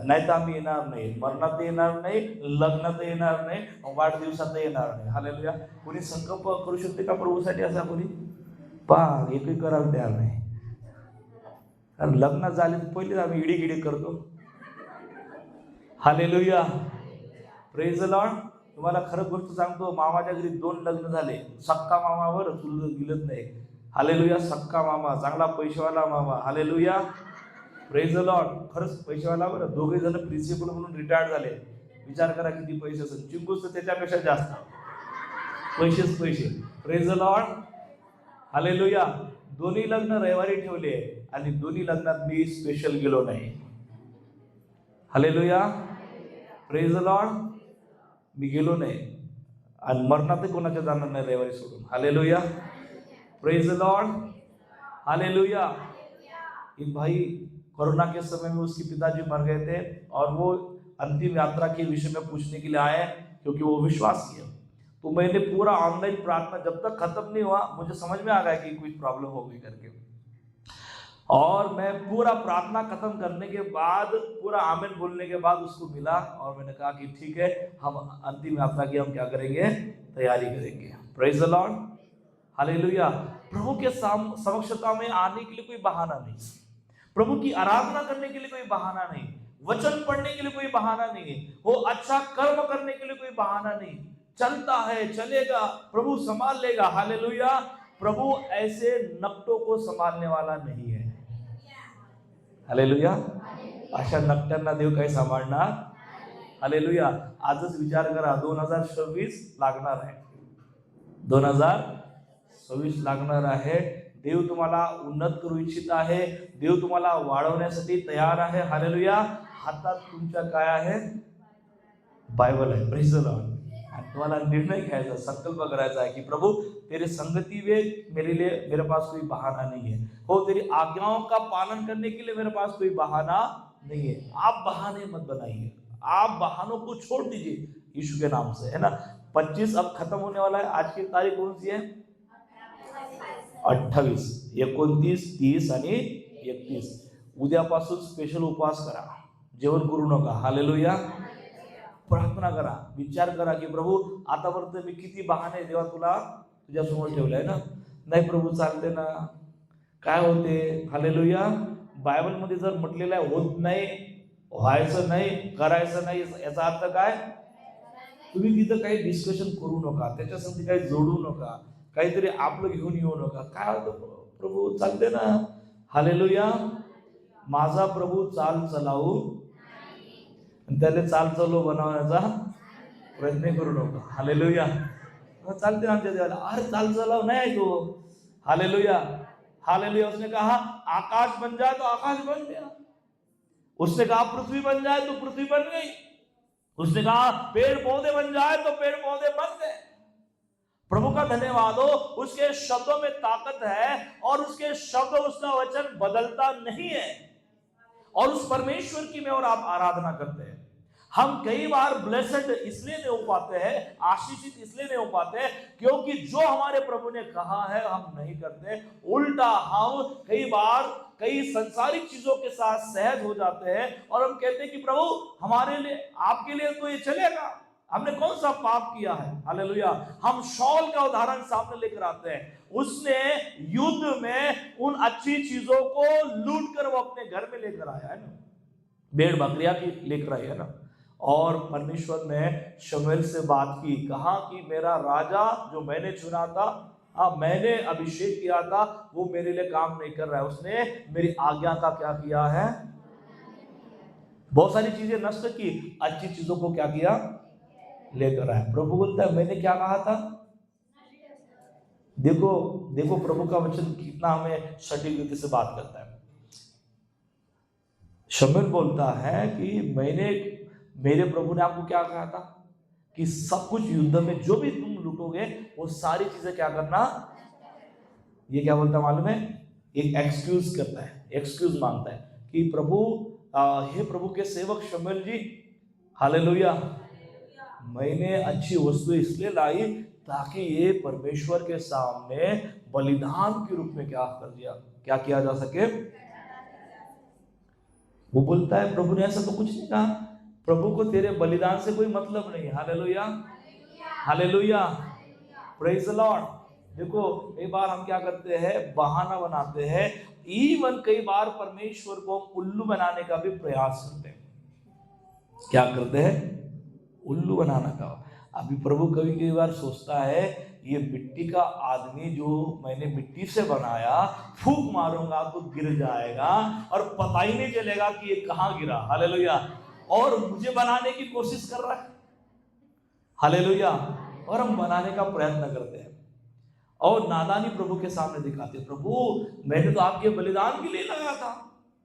नाही तर आम्ही येणार नाही, मरणात येणार नाही, लग्नात येणार नाही, वाढदिवसात येणार नाही। हालेलुया। कोणी संकल्प करू शकते का प्रभूसाठी असा? कोणी पहा, एकही करायला तयार नाही। कारण लग्न झाले तर पहिले आम्ही इडी गिडी करतो। Hallelujah, praise the Lord. तुम्हाला खरं गोष्ट सांगतो, मामाच्या घरी 2 लग्न झाले. सक्का मामावर चुलत गिलत नाही. हालेलुया. सक्का मामा, चांगला पैसेवाला मामा. हालेलुया. Praise the Lord. खरंच पैसेवाला बरं. दोघे जण प्रिन्सिपल म्हणून रिटायर्ड झाले. विचार करा किती पैसे असेल. चिंकूस तर त्याच्यापेक्षा जास्त. पैसेच पैसे. Praise the Lord. हालेलुया. दोन्ही लग्न रविवारी ठेवले आणि दोन्ही लग्नात मी स्पेशल गेलो नाही. हालेलुया. Praise the Lord. मी गेलो नाही आणि मरणातही कोणाच्या जाणार नाही रविवारी सोडून. Hallelujah. Praise the Lord. Hallelujah. एक भाई कोरोना के समय में उसके पिताजी मर गए थे और वो अंतिम यात्रा के विषय में पूछने के लिए आए क्योंकि वो विश्वास किया. तो मैंने पूरा ऑनलाइन प्रार्थना जब तक खत्म नहीं हुआ, मुझे समझ में आ गया कि कुछ प्रॉब्लम हो गई करके, और मैं पूरा प्रार्थना खत्म करने के बाद, पूरा आमीन बोलने के बाद उसको मिला और मैंने कहा कि ठीक है, हम अंतिम यात्रा की हम क्या करेंगे, तैयारी करेंगे. Praise the Lord. हालेलुया. प्रभु के समक्षता में आने के लिए कोई बहाना नहीं, प्रभु की आराधना करने के लिए कोई बहाना नहीं, वचन पढ़ने के लिए कोई बहाना नहीं है, वो अच्छा कर्म करने के लिए कोई बहाना नहीं. चलता है, चलेगा, प्रभु संभाल लेगा. हालेलुया. प्रभु ऐसे नकटों को संभालने वाला नाही है. हालेलुया. अशा नकट्यांना देव काही सांभाळणार. हालेलुया. आजच विचार करा, 2026 लागणार आहे, 2026 लागणार आहे. देव तुम्हाला उन्नत करू इच्छित आहे. देव तुम्हाला वाढवण्यासाठी तयार आहे. हालेलुया. हातात तुमच्या काय आहे, बायबल आहे. Praise the Lord. आणि तुम्हाला निर्णय घ्यायचा, संकल्प करायचा है कि प्रभु तेरे संगति में मेरे पास कोई बहाना नहीं है. हो, तेरी आज्ञाओं का पालन करने के लिए मेरे पास कोई बहाना नहीं है. आप बहाने मत बनाइए, आप बहानों को छोड़ दीजिए यीशु के नाम से, है ना. 25 अब खत्म होने वाला है. आज की तारीख कौन सी है? 28, 29, 30 आणि 31. उद्यापासून स्पेशल उपवास करा, जेवण करू नका. हालेलुया. प्रार्थना करा, विचार करा की प्रभू आतापर्यंत मी किती बहाणे देवा तुझ्या समोर ठेवले आहे ना. नाही प्रभू चालते ना, काय होते. हालेलुया. बायबल मध्ये जर म्हटलेलं आहे होत नाही, व्हायचं नाही, करायचं नाही, याचा अर्थ काय? तुम्ही तिथं काही डिस्कशन करू नका, त्याच्यासाठी काही जोडू नका, काहीतरी आपलं घेऊन येऊ नका. काय होतं, प्रभू चालते ना. हालेलुया. माझा प्रभू चाल चलावू त्याला चाल चलो बनवण्याचा प्रयत्न करू नका. हालेलुया. चालते आमच्या देवाला. अरे चाल चलाव नाही तो. हालेलुया. हालेलुया. उसने कहा आकाश बन जाए तो आकाश बन गया. उसने कहा पृथ्वी बन जाए तो पृथ्वी बन गई. उसने कहा पेड़ पौधे बन जाए तो पेड़ पौधे बन गए. प्रभु का धन्यवाद हो, उसके शब्दों में ताकत है और उसके शब्द, उसका वचन बदलता नहीं है. और उस परमेश्वर की मैं और आप आराधना करते हैं. हम कई बार ब्लेस्ड इसलिए नहीं हो पाते हैं, आशीषित इसलिए नहीं हो पाते हैं क्योंकि जो हमारे प्रभु ने कहा है हम नहीं करते. उल्टा हम कई बार कई संसारिक चीजों के साथ सहज हो जाते हैं और हम कहते हैं कि प्रभु हमारे लिए, आपके लिए तो ये चलेगा, हमने कौन सा पाप किया है. हालेलुया. हम शॉल का उदाहरण सामने लेकर आते हैं. उसने युद्ध में उन अच्छी चीजों को लूट कर वो अपने घर में लेकर आया है ना, भेड़ बकरियां की लेकर आया है ना. और परमेश्वर ने शमूएल से बात की, कहा कि मेरा राजा जो मैंने चुना था, मैंने अभिषेक किया था, वो मेरे लिए काम नहीं कर रहा है. उसने मेरी आज्ञा का क्या किया है, बहुत सारी चीजें नष्ट की, अच्छी चीजों को क्या किया, लेकर आया. प्रभु बोलता है मैंने क्या कहा था. देखो देखो प्रभु का वचन कितना हमें सटीक रीति से बात करता है. शमूएल बोलता है कि मेरे प्रभु ने आपको क्या कहा था कि सब कुछ युद्ध में जो भी तुम लूटोगे वो सारी चीजें क्या करना. ये क्या बोलता है मालूम है, एक एक्सक्यूज करता है, एक्सक्यूज मांगता है कि प्रभु, हे प्रभु के सेवक शमूएल जी, हालेलुया, मैंने अच्छी वस्तु इसलिए लाई ताकि ये परमेश्वर के सामने बलिदान के रूप में क्या किया जा सके. वो बोलता है प्रभु ने ऐसा तो कुछ नहीं कहा, प्रभु को तेरे बलिदान से कोई मतलब नहीं. Hallelujah. Hallelujah. Praise the Lord. देखो कई बार हम क्या करते हैं, बहाना बनाते हैं. इवन कई बार परमेश्वर को उल्लू बनाने का भी प्रयास करते हैं. क्या करते हैं, उल्लू बनाना का। अभी प्रभु कभी कभी बार सोचता है ये मिट्टी का आदमी जो मैंने मिट्टी से बनाया, फूंक मारूंगा तो गिर जाएगा और पता ही नहीं चलेगा कि ये कहाँ गिरा। हालेलुया। और मुझे बनाने की कोशिश कर रहा है। हालेलुया। और हम बनाने का प्रयत्न करते हैं और नादानी प्रभु के सामने दिखाते हैं, प्रभु मैंने तो आपके बलिदान के लिए लगाया था,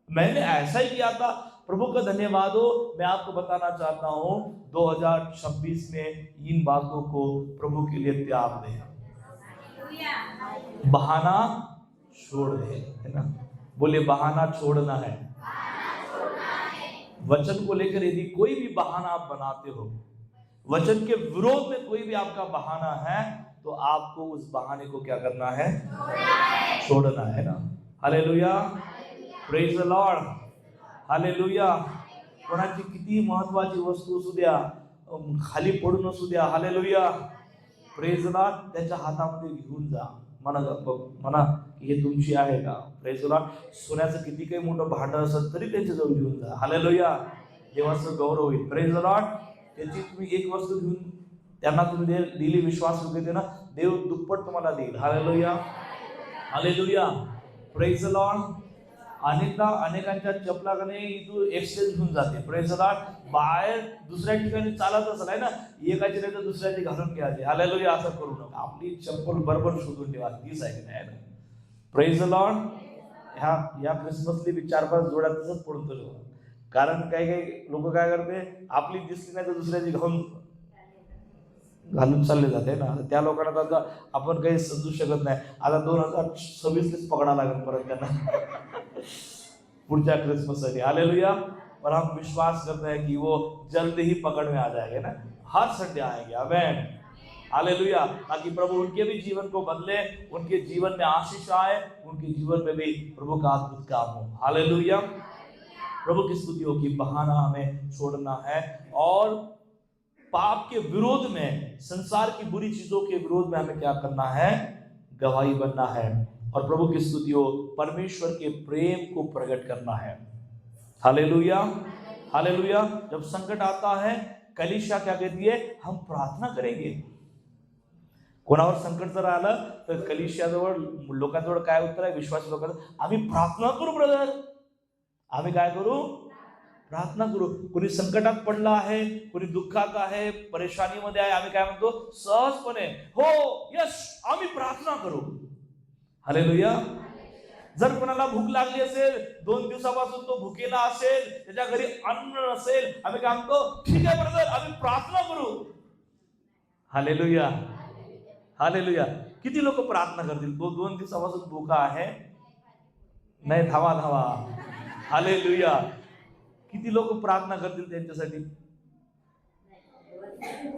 मैंने ऐसा ही किया था। प्रभु का धन्यवाद हो। मैं आपको बताना चाहता हूं 2026 में इन बातों को प्रभु के लिए त्याग दें, बहाना छोड़ दे, है ना। बोलिए बहाना छोड़ना है। वचन को लेकर यदि कोई भी बहाना आप बनाते हो, वचन के विरोध में कोई भी आपका बहाना है, तो आपको उस बहाने को क्या करना है? छोड़ना है ना। Hallelujah, praise the Lord, hallelujah. कोणाची किती महत्वाची वस्तू असू द्या, खाली पडून असू द्या, हालेलुया, प्रेज द लॉर्ड, त्याच्या हातामध्ये घेऊन जा, म्हणा की हे तुमची आहे का? Praise the Lord. सोन्याचं किती काही मोठं भांड असेल तरी त्याच्या जवळ घेऊन जा, हालेलुया, देवाचं गौरव होईल। Praise the Lord. त्याची तुम्ही एक वस्तू घेऊन त्यांना तुम्ही दिली विश्वास घेते ना, देव दुप्पट तुम्हाला देईल। Hallelujah, hallelujah, praise the Lord. अनेकदा अनेकांच्या चपलाकडे तू एक्सचेंज घेऊन जाते, प्रेज द लॉर्ड। बाहेर दुसऱ्या ठिकाणी चालत असेल आहे ना, एकाची नाही तर दुसऱ्याची घालून घ्यायची, हालेलुया, असं करू नका। आपली चप्पल बरोबर शोधून ठेवा, तीच आहे की नाही, प्रेज द लॉर्ड। ह्या क्रिसमसली बी 4-5 जोड्या तसंच पडून ठेवा, कारण काही काही लोक काय करते, आपली दिसली नाही तर दुसऱ्याची घालून चालले जाते ना। त्या लोकांना आता आपण काही समजू शकत नाही। आता 2026 पकडा लागेल परत त्यांना पुढच्या क्रिसमस साठी, हालेलुया। पर हम विश्वास करते हैं कि वो जल्द ही पकड़ में आ जाएंगे ना, हर संडे आएंगे, आमेन, हालेलुया। ताकि प्रभु उनके भी जीवन को बदले, उनके जीवन में आशीष आए, उनके जीवन में भी प्रभु का अद्भुत काम हो, हालेलुया। प्रभु की स्तुति हो कि बहाना हमें छोड़ना है और पाप के विरोध में, संसार की बुरी चीजों के विरोध में हमें क्या करना है? गवाही बनना है। और प्रभु की स्तुति हो, परमेश्वर के प्रेम को प्रकट करना है, हालेलुया, हालेलुया। जब संकट आता है, कलीसिया क्या कहती है? हम प्रार्थना करेंगे। कोणावर संकट जर आलं तर कलीसियाजवळ, लोकांजवळ काय उत्तर आहे? विश्वासी लोकांचं, आम्ही प्रार्थना करू ब्रदर, आम्ही काय करू? प्रार्थना करू। कोणी संकटात पडला आहे, कोणी दुःखात आहे, परेशानीमध्ये आहे, आम्ही काय म्हणतो? सहजपणे, हो, यस, आम्ही प्रार्थना करू, हालेलुया। जर कोणाला भूक लागली असेल, 2 दिवसापासून तो भुकेला असेल, त्याच्या घरी अन्न नसेल, आम्ही काय म्हणतो? ठीक आहे ब्रदर, आम्ही प्रार्थना करू, हालेलुया, हालेलुया। किती लोक प्रार्थना करतील? तो 2 दिवसापासून भुका आहे, नाही, धावा धावा, हालेलुया। किती लोक प्रार्थना करतील त्यांच्यासाठी?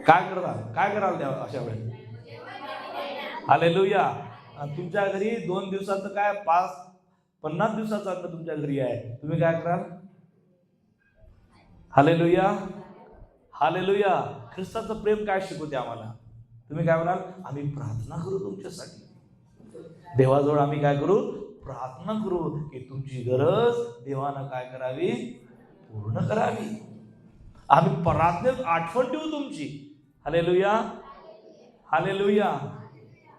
काय कराल त्या अशा वेळेस? हालेलुया। तुमच्या घरी 2 दिवसाचं काय, 50 दिवसाचं अन्न तुमच्या घरी आहे, तुम्ही काय कराल? Hallelujah, hallelujah. ख्रिस्ताचं प्रेम काय शिकवते आम्हाला? तुम्ही काय म्हणाल? आम्ही प्रार्थना करू तुमच्यासाठी, देवाजवळ आम्ही काय करू? प्रार्थना करू की तुमची गरज देवानं काय करावी? पूर्ण करावी। आम्ही प्रार्थनेत आठवण ठेवू तुमची, hallelujah, hallelujah,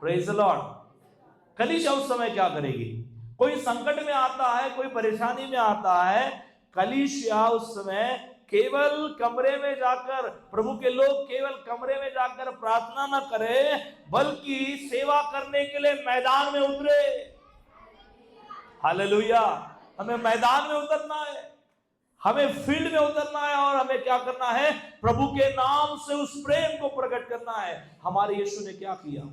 praise the Lord. कलीसिया उस समय क्या करेगी? कोई संकट में आता है, कोई परेशानी में आता है, कलीसिया उस समय केवल कमरे में जाकर, प्रभु के लोग केवल कमरे में जाकर प्रार्थना न करें, बल्कि सेवा करने के लिए मैदान में उतरे, हालेलुया। हमें मैदान में उतरना है, हमें फील्ड में उतरना है और हमें क्या करना है? प्रभु के नाम से उस प्रेम को प्रकट करना है। हमारे यीशु ने क्या किया?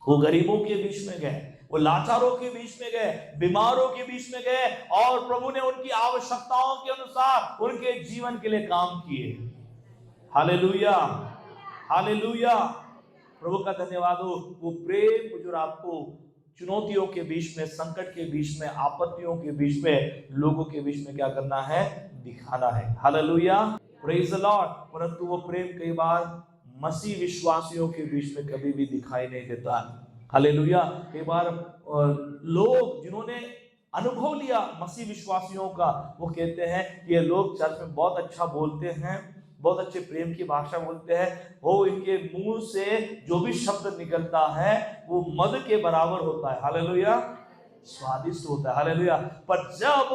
वो गरीबों के बीच में गए, वो लाचारों के बीच में गए, बीमारों के बीच में गए और प्रभु ने उनकी आवश्यकताओं के अनुसार उनके जीवन के लिए काम किए, हालेलुया, हालेलुया। प्रभु का धन्यवाद हो। वो प्रेम मुझे और आपको चुनौतियों के बीच में, संकट के बीच में, आपत्तियों के बीच में, लोगों के बीच में क्या करना है? दिखाना है, हालेलुया, प्रेज द लॉर्ड। परंतु वो प्रेम कई बार मसीह विश्वासियों के बीच में कभी भी दिखाई नहीं देता, हालेलुया। कई बार लोग जिन्होंने अनुभव लिया मसीह विश्वासियों का, वो कहते हैं कि ये लोग चर्च में बहुत अच्छा बोलते हैं, बहुत अच्छे प्रेम की भाषा बोलते हैं, वो इनके मुंह से जो भी शब्द निकलता है वो मध के बराबर होता है। हालेलुया, स्वादिष्ट होता है। हालेलुया। पर जब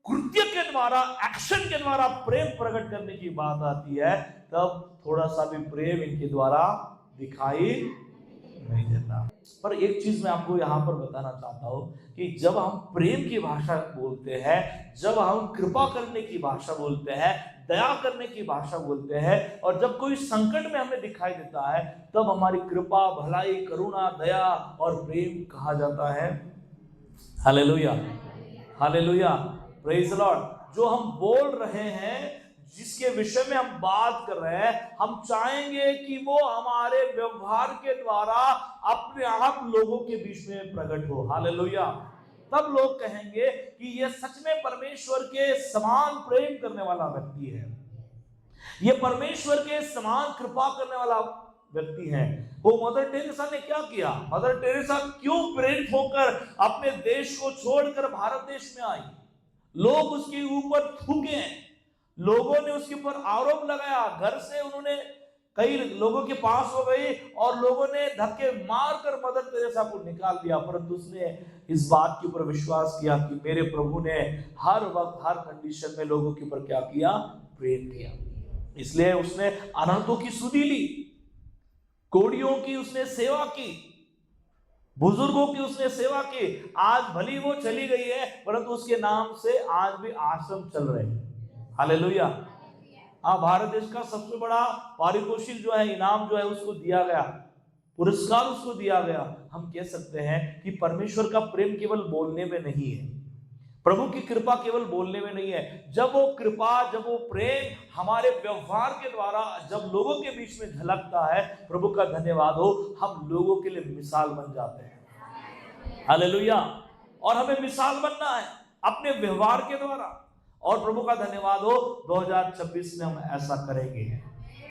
कृत्य के द्वारा, एक्शन के द्वारा प्रेम प्रकट करने की बात आती है, तब थोड़ा सा भी प्रेम इनके द्वारा दिखाई नहीं देता। पर एक चीज मैं आपको यहां पर बताना चाहता हूं कि जब हम प्रेम की भाषा बोलते हैं, जब हम कृपा करने की भाषा बोलते हैं, दया करने की भाषा बोलते हैं, और जब कोई संकट में हमें दिखाई देता है, तब हमारी कृपा, भलाई, करुणा, दया और प्रेम कहा जाता है। Hallelujah, hallelujah, praise the Lord. जो हम बोल रहे हैं, जिसके विषय में हम बात कर रहे हैं, हम चाहेंगे कि वो हमारे व्यवहार के द्वारा अपने आप लोगों के बीच में प्रकट हो। हालेलुया। तब लोग कहेंगे कि ये सच में परमेश्वर के समान प्रेम करने वाला व्यक्ति है, ये परमेश्वर के समान कृपा करने वाला व्यक्ति है। वो मदर टेरेसा ने क्या किया? मदर टेरेसा क्यों प्रेरित होकर अपने देश को छोड़कर भारत देश में आई? लोग उसके ऊपर थूके, लोगों ने उसके ऊपर आरोप लगाया, घर से उन्होंने कई लोगों के पास हो गई और लोगों ने धक्के मारकर मदर टेरेसा को निकाल दिया। परंतु उसने इस बात के ऊपर विश्वास किया कि मेरे प्रभु ने हर वक्त, हर कंडीशन में लोगों के ऊपर क्या किया? प्रेम किया। इसलिए उसने अनंतों की सुधि ली, कोड़ियों की उसने सेवा की, बुजुर्गों की उसने सेवा की। आज भली वो चली गई है, परंतु उसके नाम से आज भी आश्रम चल रहे हैं। हालेलुया। भारत देश का सबसे बड़ा पारितोषिक जो है, इनाम जो है, उसको दिया गया, पुरस्कार उसको दिया गया। हम कह सकते हैं कि परमेश्वर का प्रेम केवल बोलने में नहीं है, प्रभु की कृपा केवल बोलने में नहीं है। जब वो कृपा, जब वो प्रेम हमारे व्यवहार के द्वारा जब लोगों के बीच में झलकता है, प्रभु का धन्यवाद हो, हम लोगों के लिए मिसाल बन जाते हैं। हालेलुया। और हमें मिसाल बनना है अपने व्यवहार के द्वारा, और प्रभु का धन्यवाद हो, 2026 में हम ऐसा करेंगे।